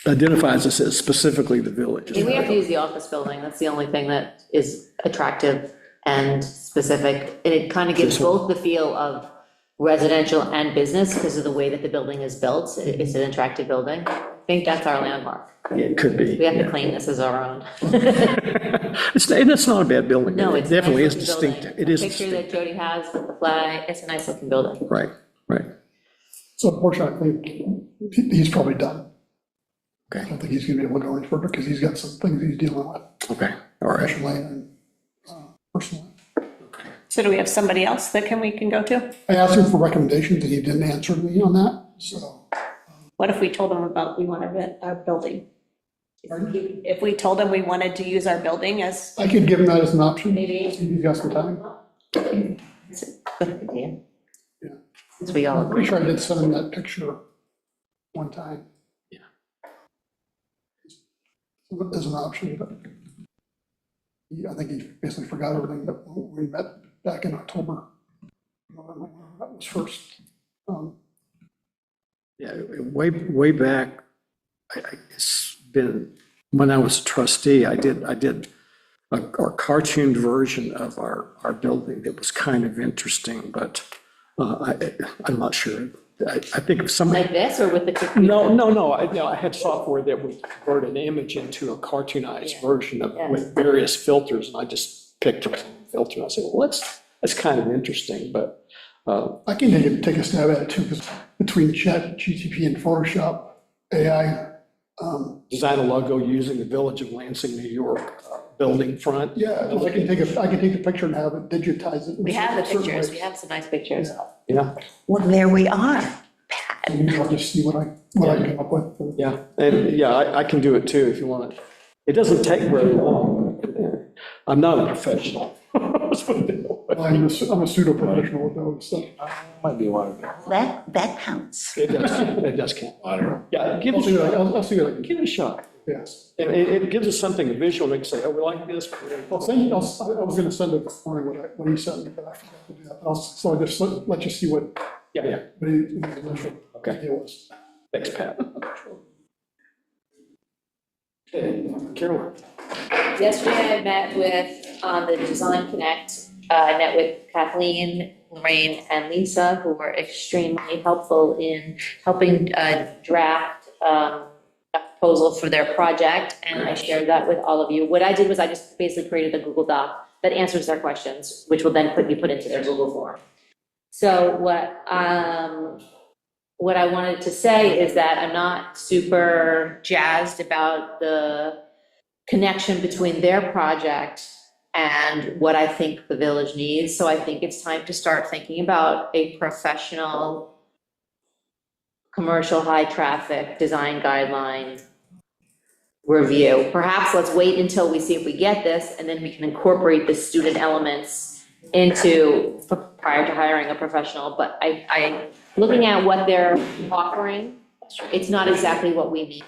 identifies us as specifically the village. We have to use the office building, that's the only thing that is attractive and specific, and it kind of gives This one. both the feel of residential and business because of the way that the building is built. It's an attractive building. I think that's our landmark. It could be. We have to claim this as our own. It's not a bad building. No, It it's a definitely is nice looking distinctive. building. It is The picture that distinctive. Jody has with the flag, it's a nice looking building. Right, right. So unfortunately, I think he's probably done. I Okay, don't think he's gonna be able to go any further because he's got some things he's dealing with okay, all right. professionally and personally. So do we have somebody else that we can go to? I asked him for recommendations and he didn't answer me on that, so. What if we told them about, we want to rent our building? If we told them we wanted to use our building as, I could give him that as an option. Maybe. See if he's got some time. It's a good idea. Yeah. As we all I'm agree. pretty sure I did send him that picture one time. Yeah. As an option, but I think he basically forgot everything that we met back in October. That was first. Yeah, way back, it's been, when I was a trustee, I did a cartooned version of our building that was kind of interesting, but I'm not sure. I think if somebody, Like this or with the computer? no, I had software that would convert an image into a cartoonized version of, Yeah. with various filters, and I just picked a filter, and I said, well, that's kind of interesting, but I can take a stab at it too, because between Chat, GTP and Photoshop, AI, design a logo using the Village of Lansing, New York building front. yeah, I can take a picture and have it digitize it. in We have the certain pictures, ways. we have some nice pictures. Yeah, Well, there we are. And I'll just see what I come up with. yeah, and yeah, I can do it too if you want. It doesn't take very long. I'm not a professional. I'm a pseudo professional with those, so. Might be one of them. That counts. It does count. Yeah, I'll see what I can, give it a shot. yes. It gives us something visual, and we can say, oh, we like this. I was gonna send it this morning when he sent me, but I forgot to do that. So I just let you see what Yeah, his initial Okay. idea was. thanks, Pat. Okay, Carolyn. Yesterday I met with, on the Design Connect, I met with Kathleen, Lorraine, and Lisa, who were extremely helpful in helping draft a proposal for their project, and I shared that with all of you. What I did was I just basically created a Google Doc that answers their questions, which will then be put into their Google form. So what I wanted to say is that I'm not super jazzed about the connection between their project and what I think the village needs. So I think it's time to start thinking about a professional, commercial, high-traffic design guideline review. Perhaps let's wait until we see if we get this, and then we can incorporate the student elements into, prior to hiring a professional. But looking at what they're offering, it's not exactly what we need.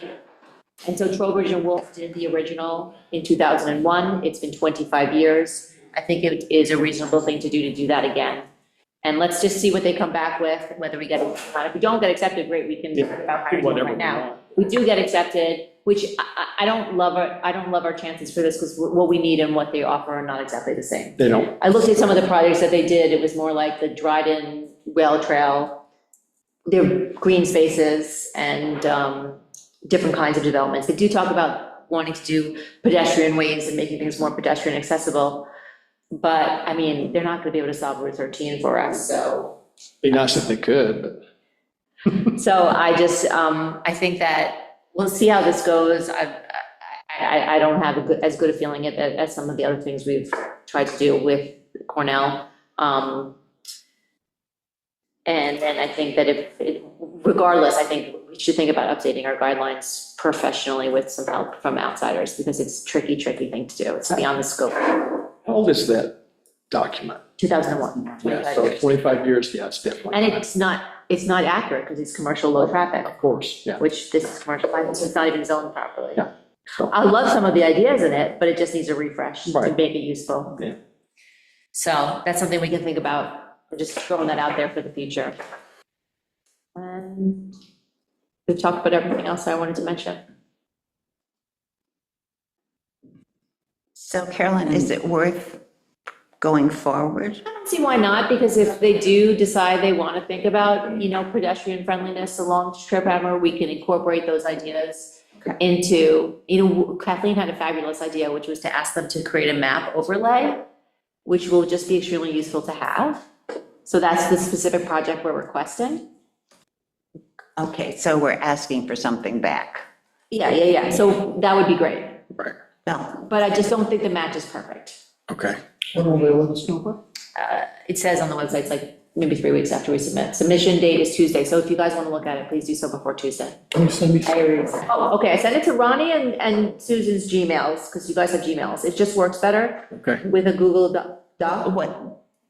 And so Trowbridge and Wolf did the original in 2001. It's been 25 years. I think it is a reasonable thing to do that again. And let's just see what they come back with, whether we get, if we don't get accepted, great, we can think about hiring them whatever right we now. want. We do get accepted, which I don't love our chances for this, because what we need and what they offer are not exactly the same. They don't. I looked at some of the projects that they did, it was more like the Dryden Rail Trail, their green spaces and different kinds of developments. They do talk about wanting to do pedestrian ways and making things more pedestrian accessible. But, I mean, they're not gonna be able to solve Route 13 for us, so. Be nice if they could, but. So I just, I think that we'll see how this goes. I don't have as good a feeling as some of the other things we've tried to do with Cornell. And then I think that regardless, I think we should think about updating our guidelines professionally with some help from outsiders, because it's a tricky thing to do. It's beyond the scope. How old is that document? 2001. Yeah, 25 so years. 25 years, yeah, it's definitely. And it's not accurate, because it's commercial low traffic, Of course, yeah. which this is commercial, so it's not even zoned properly. Yeah. So, I love some of the ideas in it, but it just needs a refresh to Right. make it useful. Yeah. So that's something we can think about. I'm just throwing that out there for the future. And we've talked about everything else I wanted to mention. So Carolyn, is it worth going forward? I don't see why not, because if they do decide they want to think about, pedestrian friendliness along Trip Hammer, we can incorporate those ideas into, Kathleen had a fabulous idea, which was to ask them to create a map overlay, which will just be extremely useful to have. So that's the specific project we're requesting. Okay, so we're asking for something back. Yeah. So that would be great, Right, Well, but I just don't think the match is perfect. okay. When will they let us know by? It says on the website, it's like maybe 3 weeks after we submit. Submission date is Tuesday, so if you guys want to look at it, please do so before Tuesday. Can you send me? Oh, okay, I sent it to Ronnie and Susan's Gmails, because you guys have Gmails. It just works better Okay. with a Google Doc.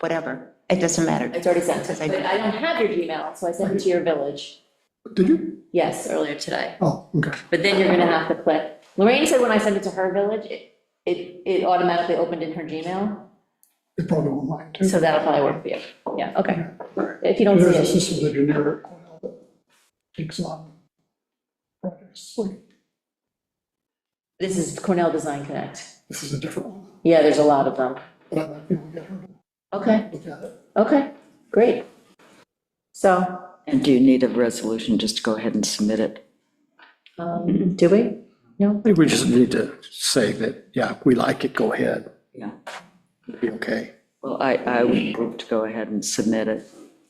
whatever, it doesn't matter. It's already sent, but I don't have your Gmail, so I sent it to your village. Did you? Yes, earlier today. Oh, okay. But then you're gonna have to click. Lorraine said when I sent it to her village, it automatically opened in her Gmail, It probably won't mind too. so that'll probably work for you. Yeah, okay. If you don't There's a see it, system that generic that takes on projects. Like, this is Cornell Design Connect. this is a different one, Yeah, there's a lot of them. but I might be able to get her to Okay, look at it. okay, great. So, And do you need a resolution just to go ahead and submit it? do we? No? I think we just need to say that, yeah, we like it, go ahead, Yeah. be okay. Well, I would move to go ahead and submit it.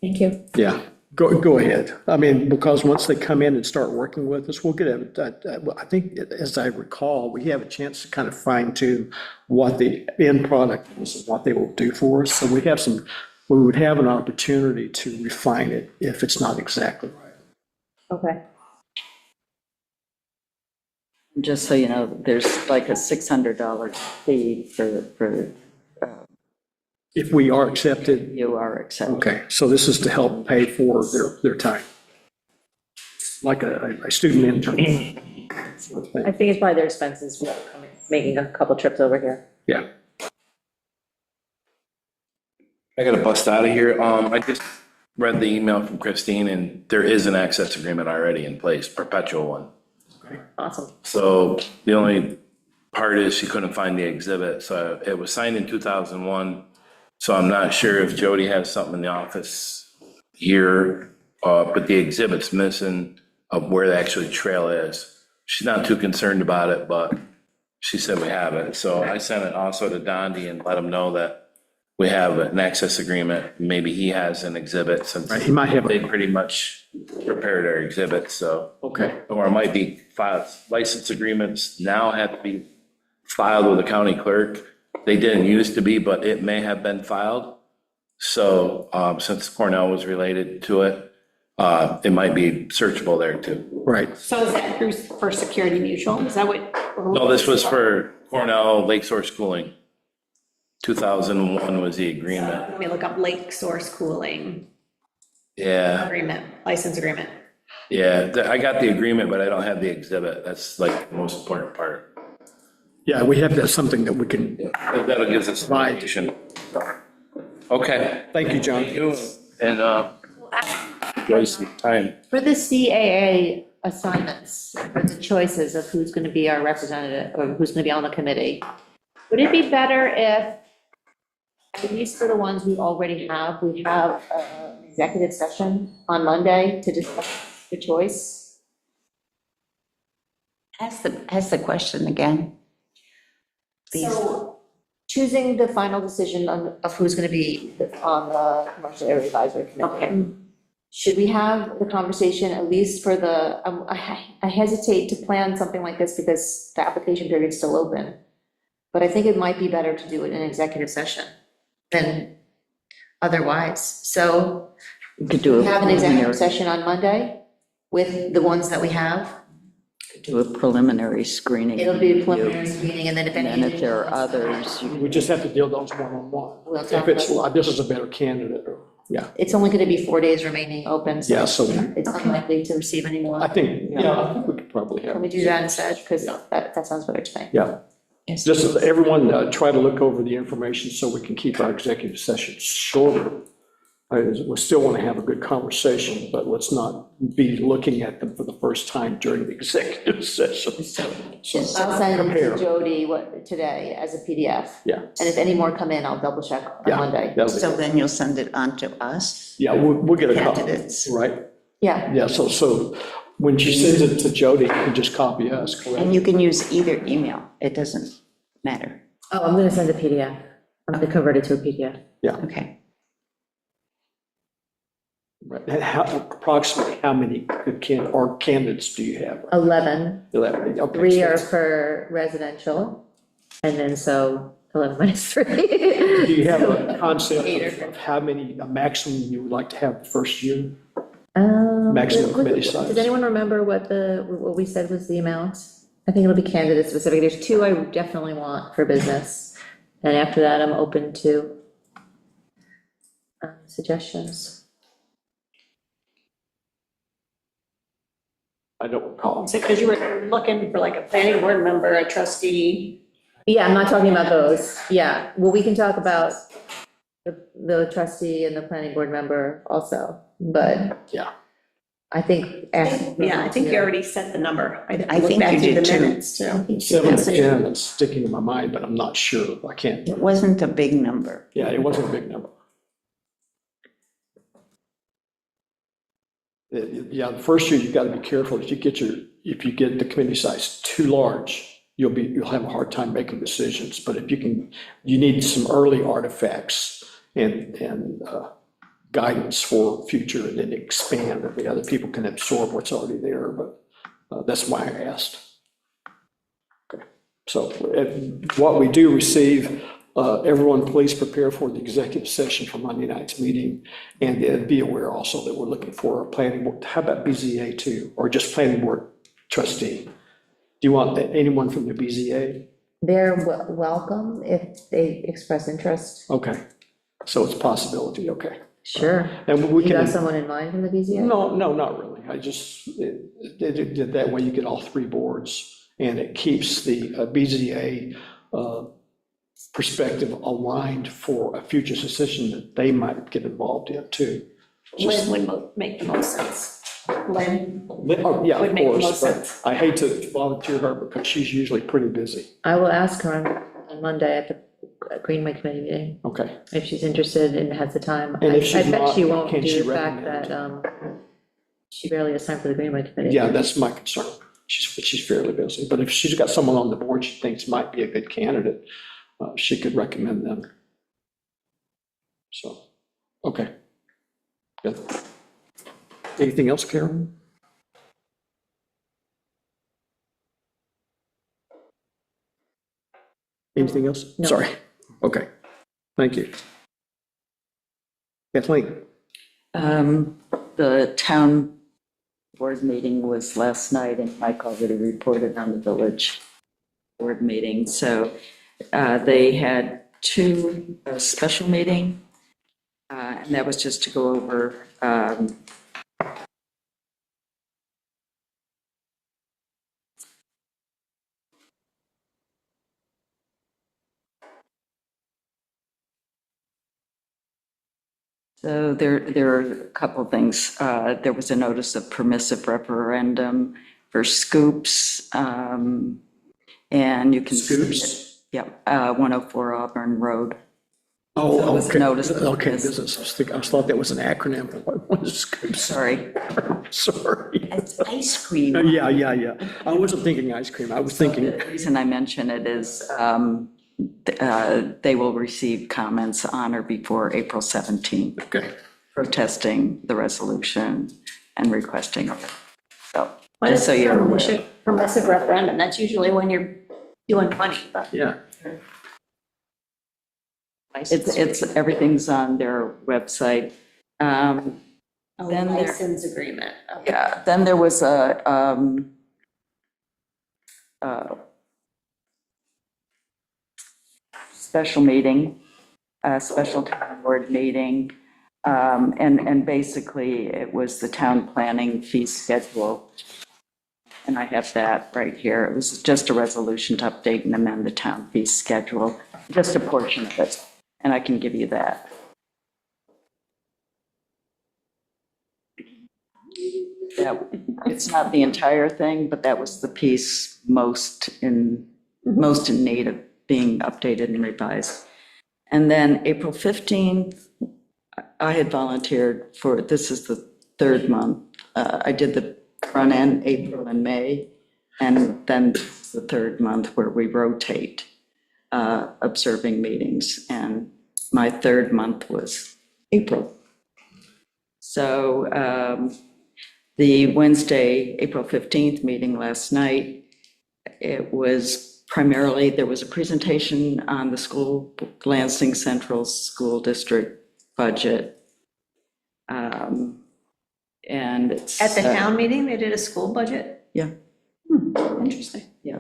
Thank you. Yeah, go ahead. I mean, because once they come in and start working with us, we'll get I think, as I recall, we have a chance to kind of fine tune what the end product is, and what they will do for us. So we would have an opportunity to refine it if it's not exactly right. Okay. Just so you know, there's like a $600 fee for If we are accepted, you are accepted. okay, so this is to help pay for their time. Like a student intern. sort of thing. I think it's probably their expenses for making a couple trips over here. Yeah. I gotta bust out of here. I just read the email from Christine, and there is an access agreement already in place, perpetual one. Awesome. So the only part is she couldn't find the exhibit, so it was signed in 2001. So I'm not sure if Jody has something in the office here, but the exhibit's missing of where the actual trail is. She's not too concerned about it, but she said we have it. So I sent it also to Dondi and let him know that we have an access agreement. Maybe he has an exhibit since Right, he might have they a, pretty much prepared our exhibit, so. okay, Or it might be filed, license agreements now have to be filed with the county clerk. They didn't used to be, but it may have been filed. So, since Cornell was related to it, it might be searchable there too. right. So is that through First Security Mutual? Is that what? No, this was for Cornell Lake Source Cooling. 2001 was the agreement. Let me look up Lake Source Cooling Yeah, agreement, license agreement. yeah, I got the agreement, but I don't have the exhibit. That's like the most important part. Yeah, we have that, something that we can, That'll give us information. Okay. thank you, John. And, enjoy some time. For the CAA assignments, for the choices of who's going to be our representative, or who's going to be on the committee, would it be better if, at least for the ones we already have, we have an executive session on Monday to discuss the choice? Ask the question again. Please. So choosing the final decision of who's going to be on the commercial area advisory committee. Should we have the conversation at least for the, I hesitate to plan something like this because the application period is still open. But I think it might be better to do it in executive session than otherwise. So We could do we have an a executive preliminary, session on Monday with the ones that we have. do a preliminary screening. It'll be a preliminary screening, and then if And any. then if there are others, you We just have to deal those one-on-one. We'll If talk it's, about- this is a better candidate, or, yeah, It's only going to be 4 days remaining open, so yeah, so it's unlikely to receive any more. I think, yeah, I think we could probably have. Can we do that instead? Because that sounds better to me. Yeah. Yes. Just everyone try to look over the information so we can keep our executive sessions shorter. We still want to have a good conversation, but let's not be looking at them for the first time during the executive session. So I'll send it compare. to Jody today as a PDF. Yeah. And if any more come in, I'll double check on Yeah. Monday. that'll be- So then you'll send it on to us? Yeah, we'll get a copy, Candidates. right? Yeah, Yeah, so when she sends it to Jody, you can just copy us, correct? And you can use either email, it doesn't matter. oh, I'm gonna send a PDF. I'm gonna convert it to a PDF. Okay. Right. And approximately how many candidates do you have? 11, 11. Okay, 3 so- are for residential, and then so 11 minus 3. Do you have a concept Eight of how many, a maximum you would like to have the first year? Maximum committee size. Does anyone remember what we said was the amount? I think it'll be candidate specific. There's 2 I definitely want for business. And after that, I'm open to suggestions. I don't recall. Because you were looking for like a planning board member, a trustee. Yeah, I'm not talking about those. Yeah, well, we can talk about the trustee and the planning board member also, but. Yeah. I think. Yeah, I think you already set the number. I looked think back you through did the too. minutes too. 7 to 10, it's sticking in my mind, but I'm not sure. I can't, It wasn't a big number. yeah, it wasn't a big number. Yeah, the first year, you've got to be careful. If you get the committee size too large, you'll have a hard time making decisions. But if you need some early artifacts and guidance for future, and then expand, and the other people can absorb what's already there, but that's why I asked. Okay, so what we do receive, everyone please prepare for the executive session for Monday night's meeting, and be aware also that we're looking for a planning board. How about BZA too, or just planning board trustee? Do you want anyone from the BZA? They're welcome if they express interest. Okay, so it's a possibility, okay. Sure. And we You got can, someone in mind from the BZA? no, not really. I just, did that way you get all 3 boards, and it keeps the BZA perspective aligned for a future decision that they might get involved in too. Just- Lynn would make the most sense. Lynn, Oh, yeah, Would of make the course, most but sense. I hate to volunteer her because she's usually pretty busy. I will ask her on Monday at the Greenway Committee meeting, Okay, if she's interested and has the time. And if I she's bet not, she won't can do she the fact recommend? that she barely has time for the Greenway Committee. yeah, that's my concern. She's fairly busy, but if she's got someone on the board she thinks might be a good candidate, she could recommend them. So, okay. Good. Anything else, Carolyn? Anything else? No. Sorry. Okay. Thank you. Kathleen? The town board meeting was last night, and Mike already reported on the village board meeting. So they had 2 special meeting, and that was just to go over so there are a couple of things. There was a notice of permissive referendum for Scoops, and you can. Scoops? Yep, 104 Auburn Road. Oh, That was okay. noticed. Okay, business. I thought that was an acronym. What is Scoops? Sorry. Sorry. It's ice cream. Yeah. I wasn't thinking ice cream. I was thinking, The reason I mention it is they will receive comments on or before April 17th, okay. protesting the resolution and requesting it. So, what just is so you're aware. permissive referendum? That's usually when you're doing money, but. Yeah. It's, everything's on their website. A Then there- license agreement. Okay. Yeah, then there was a special meeting, a special town board meeting. And basically, it was the town planning fee schedule. And I have that right here. It was just a resolution to update and amend the town fee schedule, just a portion of it. And I can give you that. it's not the entire thing, but that was the piece most in need of being updated and revised. And then April 15th, I had volunteered for, this is the third month. I did the front end, April and May, and then the third month where we rotate observing meetings. And my third month was April. So the Wednesday, April 15th meeting last night, it was primarily, there was a presentation on the Lansing Central School District budget. And it's. At the town meeting, they did a school budget? Yeah. Interesting. Yeah,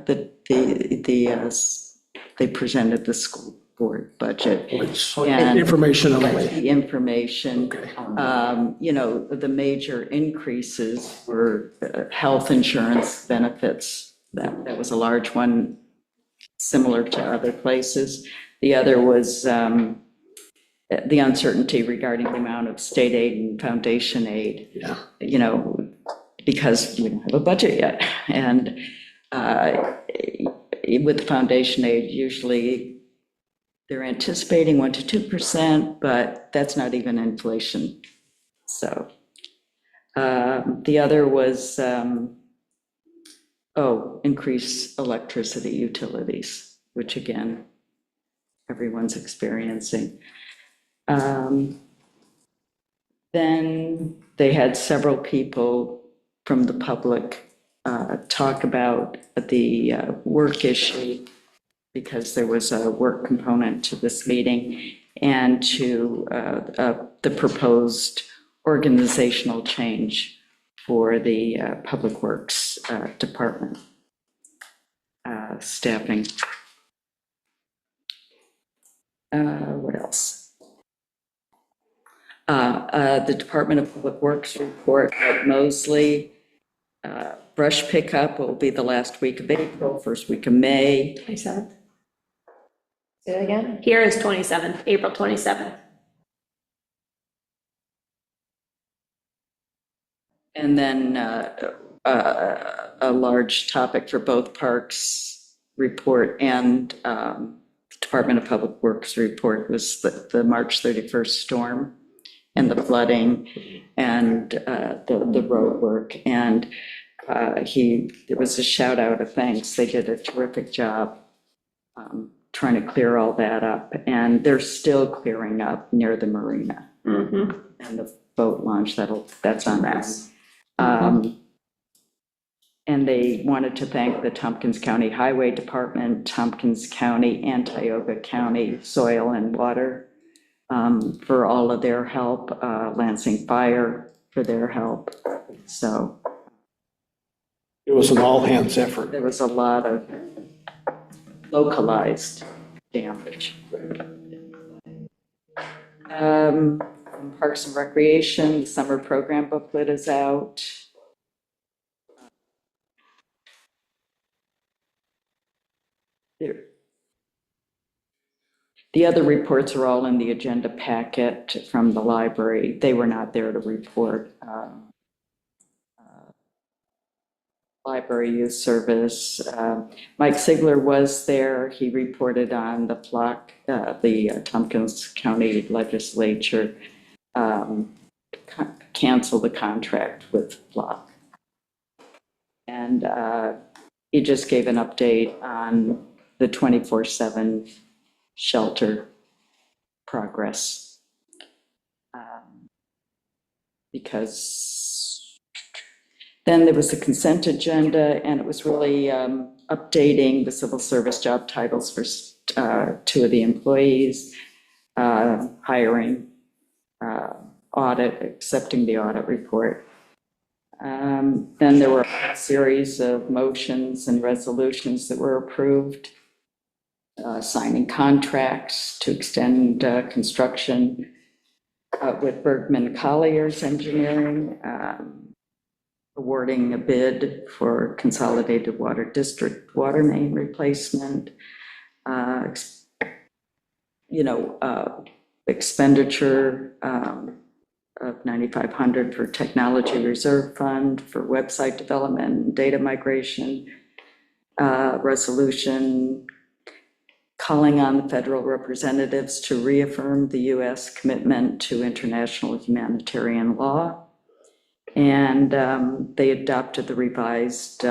they presented the school board budget. And Information only. the information, you know, the major increases were health insurance benefits. That was a large one, similar to other places. The other was the uncertainty regarding the amount of state aid and foundation aid. Yeah. You know, because we don't have a budget yet. And with foundation aid, usually they're anticipating 1% to 2%, but that's not even inflation. So the other was, increase electricity utilities, which again, everyone's experiencing. Then they had several people from the public talk about the work issue, because there was a work component to this meeting, and to the proposed organizational change for the Public Works Department staffing. What else? The Department of Public Works report at Mosley. Brush pickup will be the last week of April, first week of May. 27th. Say that again? Here is 27th, April 27th. And then a large topic for both parks report and Department of Public Works report was the March 31st storm and the flooding and the road work. And there was a shout out of thanks. They did a terrific job trying to clear all that up. And they're still clearing up near the marina and the boat launch. That's on us. And they wanted to thank the Tompkins County Highway Department, Tompkins County and Tioga County Soil and Water for all of their help, Lansing Fire for their help. So It was an all-hands effort. there was a lot of localized damage. Parks and Recreation, the summer program booklet is out. The other reports are all in the agenda packet from the library. They were not there to report. Library Youth Service. Mike Sigler was there. He reported on the Flock, the Tompkins County Legislature canceled the contract with Flock. And he just gave an update on the 24/7 shelter progress. Because then there was the consent agenda, and it was really updating the civil service job titles for two of the employees, hiring, audit, accepting the audit report. Then there were a series of motions and resolutions that were approved, signing contracts to extend construction with Bergman Colliers Engineering, awarding a bid for Consolidated Water District water main replacement, expenditure of 9,500 for Technology Reserve Fund for website development, and data migration, resolution calling on the federal representatives to reaffirm the U.S. commitment to international humanitarian law. And they adopted the revised,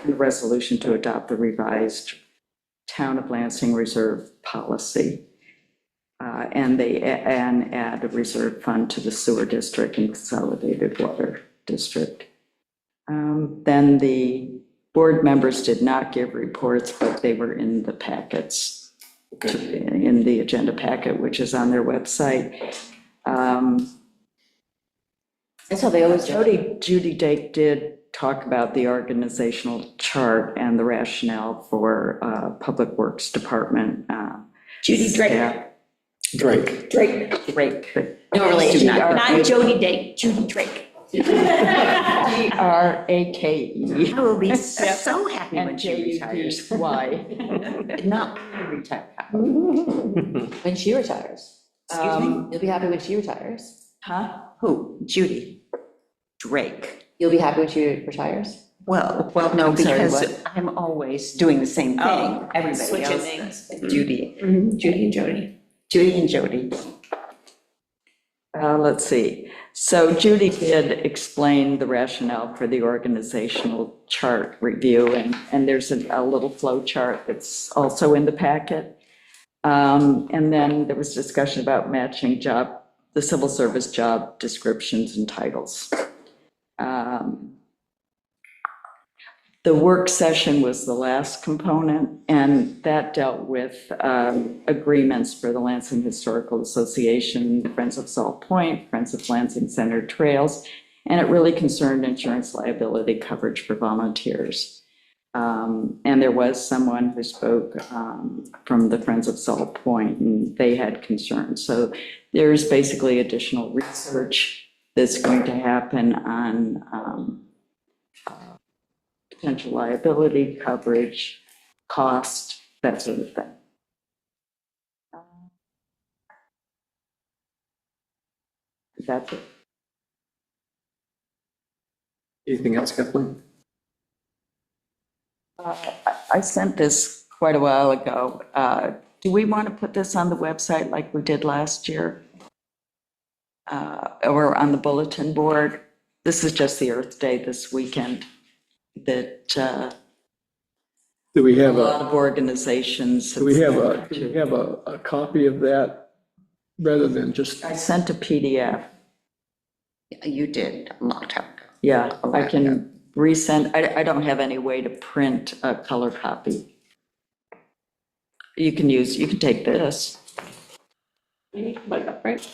resolution to adopt the revised Town of Lansing Reserve policy. And add a reserve fund to the sewer district and consolidated water district. Then the board members did not give reports, but they were in the packets, in the agenda packet, which is on their website. That's how they always do it. Judy Dake did talk about the organizational chart and the rationale for Public Works Department. Judy Drake. Yeah. Drake. Drake. No relation. Not Jody Day, Judy Drake. Drake. I will be so happy when And she retires. JUDY. Not when you retire. When she retires. Excuse me? You'll be happy when she retires. Huh? Who? Judy Drake. You'll be happy when she retires. Well, no, sorry, because what? I'm always doing the same thing. Oh, Everybody switching else names. does. Judy. Judy and Jody. Judy and Jody. Let's see. So Judy did explain the rationale for the organizational chart review, and there's a little flow chart that's also in the packet. And then there was discussion about matching the civil service job descriptions and titles. The work session was the last component, and that dealt with agreements for the Lansing Historical Association, Friends of Salt Point, Friends of Lansing Center Trails, and it really concerned insurance liability coverage for volunteers. And there was someone who spoke from the Friends of Salt Point, and they had concerns. So there's basically additional research that's going to happen on potential liability coverage, cost, that sort of thing. That's it. Anything else, Kathleen? I sent this quite a while ago. Do we want to put this on the website like we did last year? Or on the bulletin board? This is just the Earth Day this weekend that Do we a have lot a, of organizations. do we have a copy of that rather than just, I sent a PDF. You did a long time ago. Yeah, I can resend. I don't have any way to print a color copy. You can take this. Right?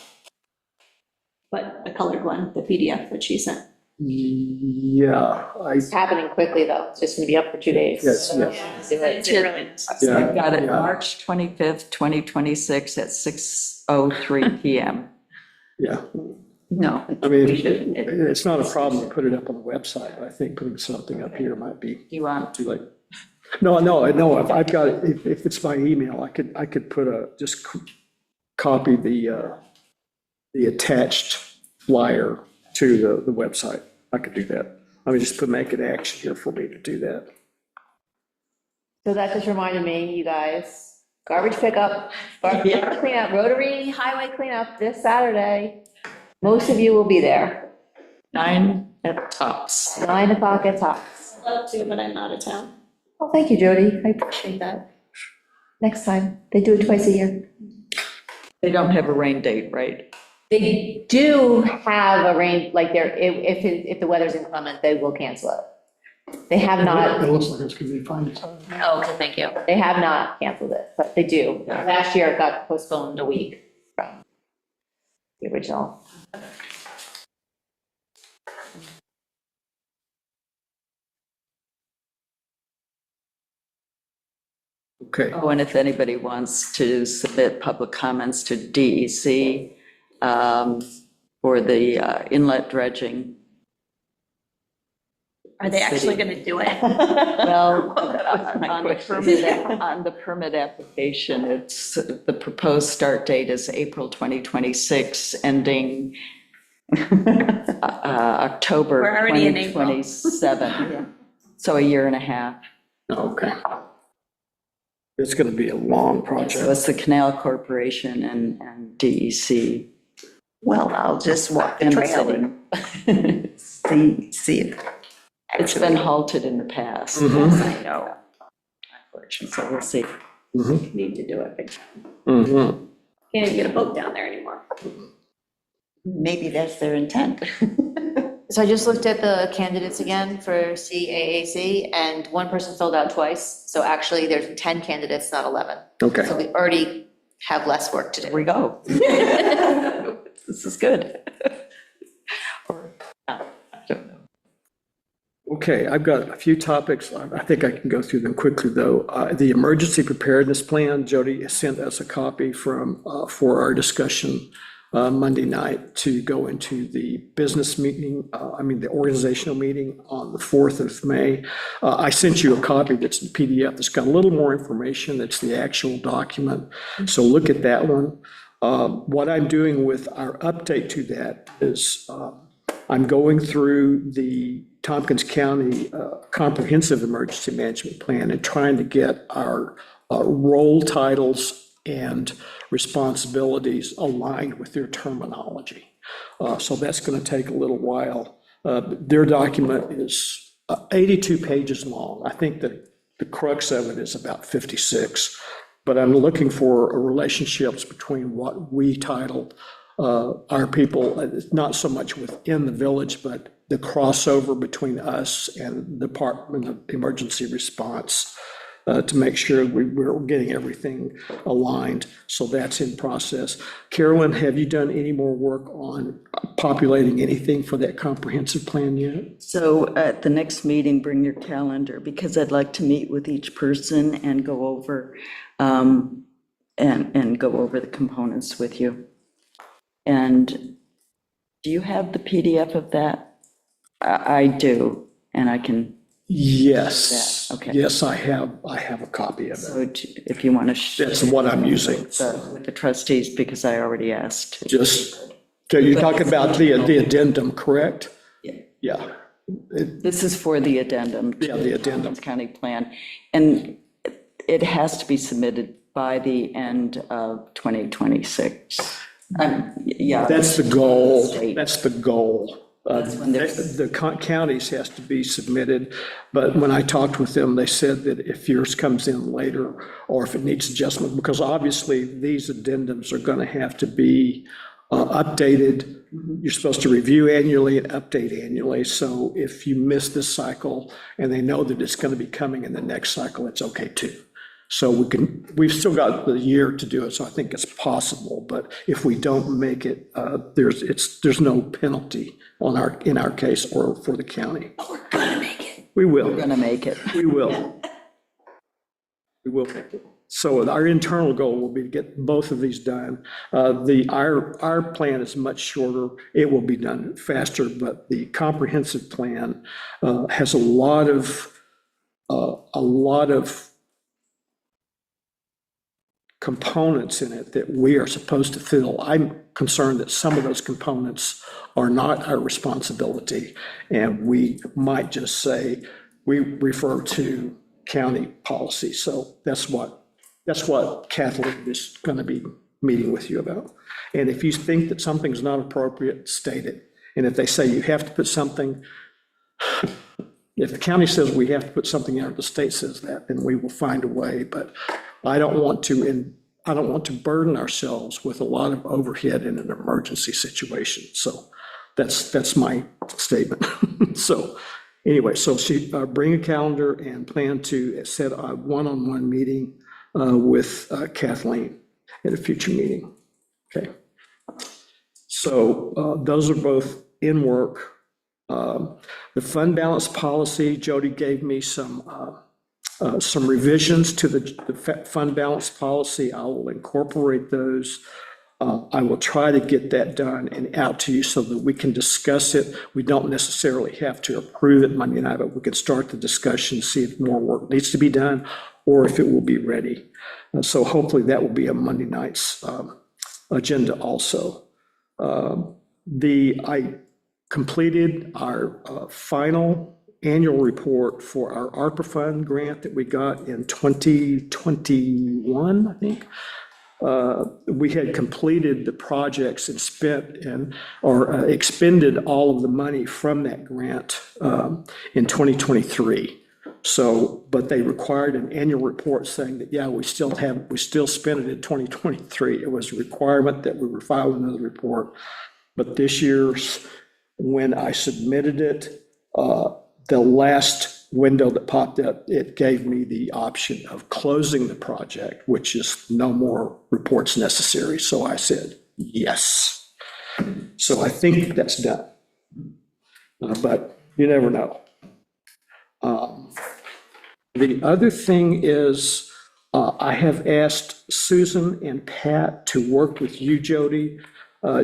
But the colored one, the PDF that she sent. yeah, It's happening quickly, though. It's just gonna be up for 2 days. yes, yes. It really is. Yeah, I got it yeah. March 25th, 2026 at 6:03 PM. Yeah, No. I mean, it's not a problem to put it up on the website, but I think putting something up here might be You want, too late. No, if I've got it, if it's by email, I could just copy the attached flyer to the website. I could do that. I mean, just make it action here for me to do that. So that just reminded me, you guys, garbage pickup, garbage cleanup, Rotary Highway cleanup this Saturday. Most of you will be there, 9 at tops. 9 o'clock at tops. I'd love to, but I'm out of town. Oh, thank you, Jody. I appreciate that. Next time, they do it twice a year. They don't have a rain date, right? They do have a rain, like if the weather's inclement, they will cancel it. They have not, It looks like it's gonna be fine. oh, okay, thank you. They have not canceled it, but they do. Last year it got postponed a week from the original. Okay, Oh, and if anybody wants to submit public comments to DEC for the inlet dredging. Are they actually gonna do it? Well, my on the question. on the permit application, it's, the proposed start date is April 2026, ending October We're already in April. 2027. So a year and a half. Okay. It's going to be a long So project. it's the Canal Corporation and DEC. Well, I'll just walk the And the trail and see it. It's been halted in the past, Mhm. I know. so we'll see. Need to do it big time. Mhm. Can't even get a boat down there anymore. Maybe that's their intent. So I just looked at the candidates again for CAAC, and one person filled out twice. So actually, there's 10 candidates, not 11. Okay. So we already have less work to Here do. we go. This is good. Or, I don't know. Okay, I've got a few topics. I think I can go through them quickly, though. The emergency preparedness plan, Jody sent us a copy for our discussion Monday night to go into the business meeting, the organizational meeting on the 4th of May. I sent you a copy that's in PDF that's got a little more information. That's the actual document. So look at that one. What I'm doing with our update to that is I'm going through the Tompkins County Comprehensive Emergency Management Plan and trying to get our role titles and responsibilities aligned with their terminology. So that's going to take a little while. Their document is 82 pages long. I think that the crux of it is about 56. But I'm looking for relationships between what we titled our people, not so much within the village, but the crossover between us and the Department of Emergency Response to make sure we're getting everything aligned. So that's in process. Carolyn, have you done any more work on populating anything for that comprehensive plan yet? So at the next meeting, bring your calendar, because I'd like to meet with each person and go over, and go over the components with you. And do you have the PDF of that? I do, and I can, Yes. Yeah, okay. Yes, I have a copy of it. so if you want to. That's what I'm using. With the trustees, because I already asked. Just, so you're talking about the addendum, correct? Yeah. Yeah. This is for the addendum. to Yeah, the addendum. Tompkins County Plan, and it has to be submitted by the end of 2026. Yeah. That's the goal. State. That's the goal. when there's- The counties has to be submitted, but when I talked with them, they said that if yours comes in later, or if it needs adjustment, because obviously these addendums are going to have to be updated. You're supposed to review annually and update annually, so if you miss this cycle and they know that it's going to be coming in the next cycle, it's okay too. So we've still got the year to do it, so I think it's possible, but if we don't make it, there's no penalty in our case or for the county. We're gonna make it. We will, Going to make it. we will. We will make it. So our internal goal will be to get both of these done. Our plan is much shorter. It will be done faster, but the comprehensive plan has a lot of components in it that we are supposed to fill. I'm concerned that some of those components are not our responsibility, and we might just say, we refer to county policy. So that's what Kathleen is going to be meeting with you about. And if you think that something's not appropriate, state it. And if they say you have to put something, if the county says we have to put something out, or the state says that, then we will find a way. But I don't want to burden ourselves with a lot of overhead in an emergency situation. So that's my statement. So anyway, so bring a calendar and plan to set a one-on-one meeting with Kathleen at a future meeting. Okay. So those are both in work. The fund balance policy, Jody gave me some revisions to the fund balance policy. I will incorporate those. I will try to get that done and out to you so that we can discuss it. We don't necessarily have to approve it Monday night, but we can start the discussion, see if more work needs to be done or if it will be ready. So hopefully that will be a Monday night's agenda also. I completed our final annual report for our ARPA fund grant that we got in 2021, I think. We had completed the projects and expended all of the money from that grant in 2023. So, but they required an annual report saying that, yeah, we still spent it in 2023. It was a requirement that we were filing another report. But this year's, when I submitted it, the last window that popped up, it gave me the option of closing the project, which is no more reports necessary. So I said, yes. So I think that's done. But you never know. The other thing is, I have asked Susan and Pat to work with you, Jody,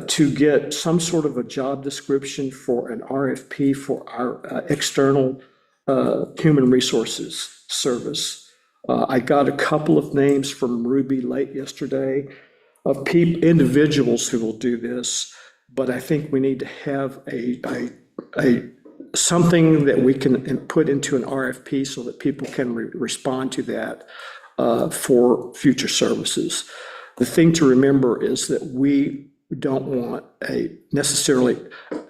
to get some sort of a job description for an RFP for our external human resources service. I got a couple of names from Ruby late yesterday of individuals who will do this, but I think we need to have something that we can put into an RFP so that people can respond to that for future services. The thing to remember is that we don't want necessarily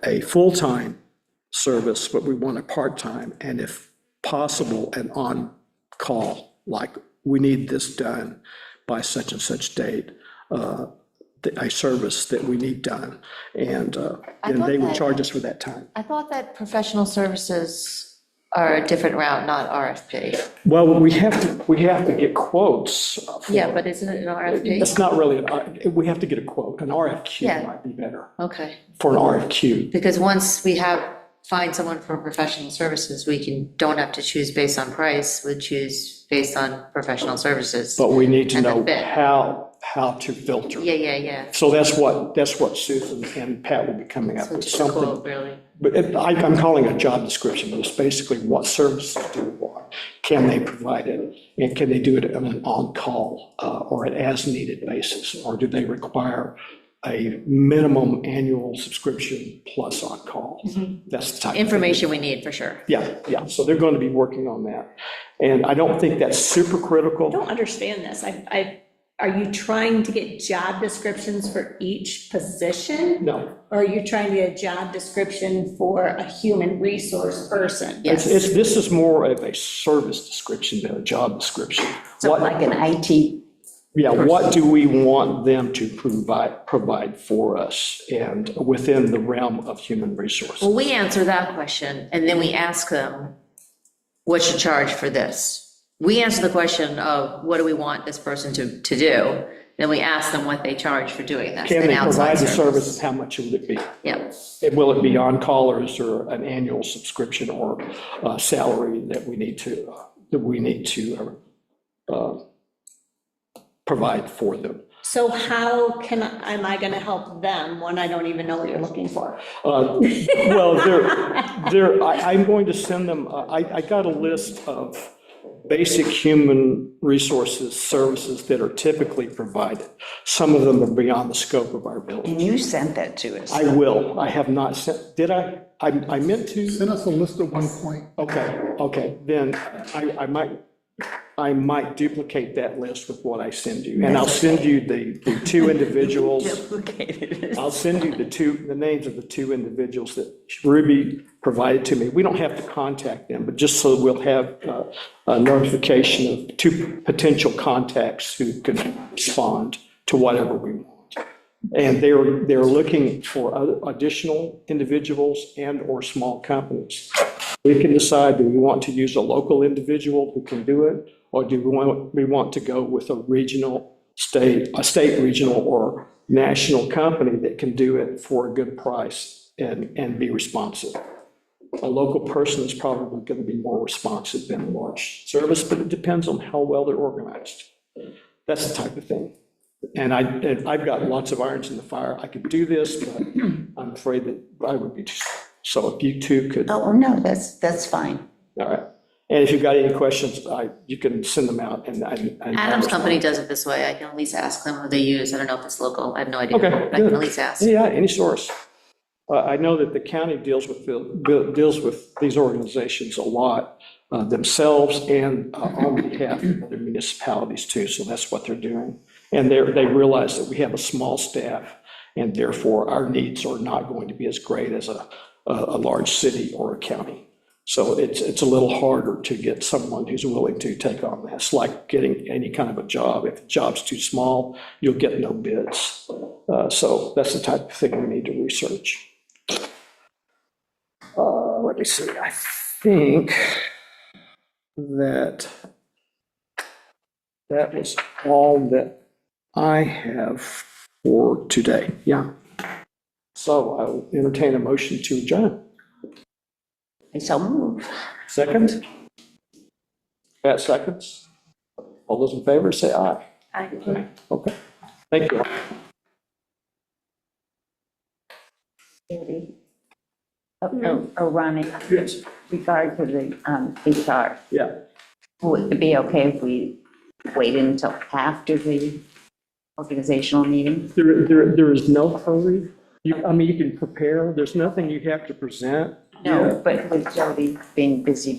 a full-time service, but we want a part-time, and if possible, an on-call, like we need this done by such and such date, a service that we need done, and they would charge us for that time. I thought that professional services are a different route, not RFP. Well, we have to get quotes. Yeah, but isn't it an RFP? It's not really, we have to get a quote. An RFQ Yeah. might be better Okay, for an RFQ. because once we find someone for professional services, we don't have to choose based on price, we choose based on professional services. But we need to And the know bid. how to filter. Yeah. So that's what Susan and Pat will be coming up So with, just a something. quote, really. But I'm calling it a job description, but it's basically what services do we want? Can they provide it? And can they do it on an on-call or an as-needed basis? Or do they require a minimum annual subscription plus on-call? That's the type of thing. Information we need, for sure. Yeah, so they're going to be working on that. And I don't think that's super I critical. don't understand this. Are you trying to get job descriptions for each position? No, Or are you trying to get a job description for a human resource person? Yes. this is more of a service description than a job description. So What- like an IT, Yeah, what do we want them to provide for us and within the realm of human resources? Well, we answer that question, and then we ask them, what's your charge for this? We answer the question of, what do we want this person to do? Then we ask them what they charge for doing this. Can an they outside provide the service, and how much would it be? Yeah, And will it be on callers or an annual subscription or salary that we need to provide for them? So how am I going to help them when I don't even know what you're looking for? Well, I'm going to send them, I got a list of basic human resources services that are typically provided. Some of them are beyond the scope of our village. and you sent that to us. I will, I have not sent, did I? I meant to. Send us a list at one point. Okay, then I might duplicate that list with what I send you. And I'll send you the two individuals. Duplicated. I'll send you the names of the two individuals that Ruby provided to me. We don't have to contact them, but just so we'll have a notification of two potential contacts who can respond to whatever we want. And they're looking for additional individuals and/or small companies. We can decide, do we want to use a local individual who can do it? Or do we want to go with a state, regional, or national company that can do it for a good price and be responsive? A local person is probably going to be more responsive than a large service, but it depends on how well they're organized. That's the type of thing. And I've got lots of irons in the fire. I could do this, but I'm afraid that I would be too slow. So if you two could, all Oh, no, that's fine. right. And if you've got any questions, you can send them out and Adam's company does it this way, I can at least ask them who they use, I don't know if it's local, I have no idea, Okay, but I can good. at least ask. Yeah, any source. I know that the county deals with these organizations a lot themselves and on behalf of other municipalities too, so that's what they're doing. And they realize that we have a small staff, and therefore our needs are not going to be as great as a large city or a county. So it's a little harder to get someone who's willing to take on that. It's like getting any kind of a job. If the job's too small, you'll get no bids. So that's the type of thing we need to research. Let me see, I think that was all that I have for today, yeah. So I'll entertain a motion to adjourn. I so move. Second? Pat seconds? All those in favor, say aye. Aye. Okay, thank you. Ronnie, Yes. regard to the HR, Yeah, would it be okay if we waited until after the organizational meeting? there is no hurry. I mean, you can prepare, there's nothing you have to present. No, but with Jody being busy.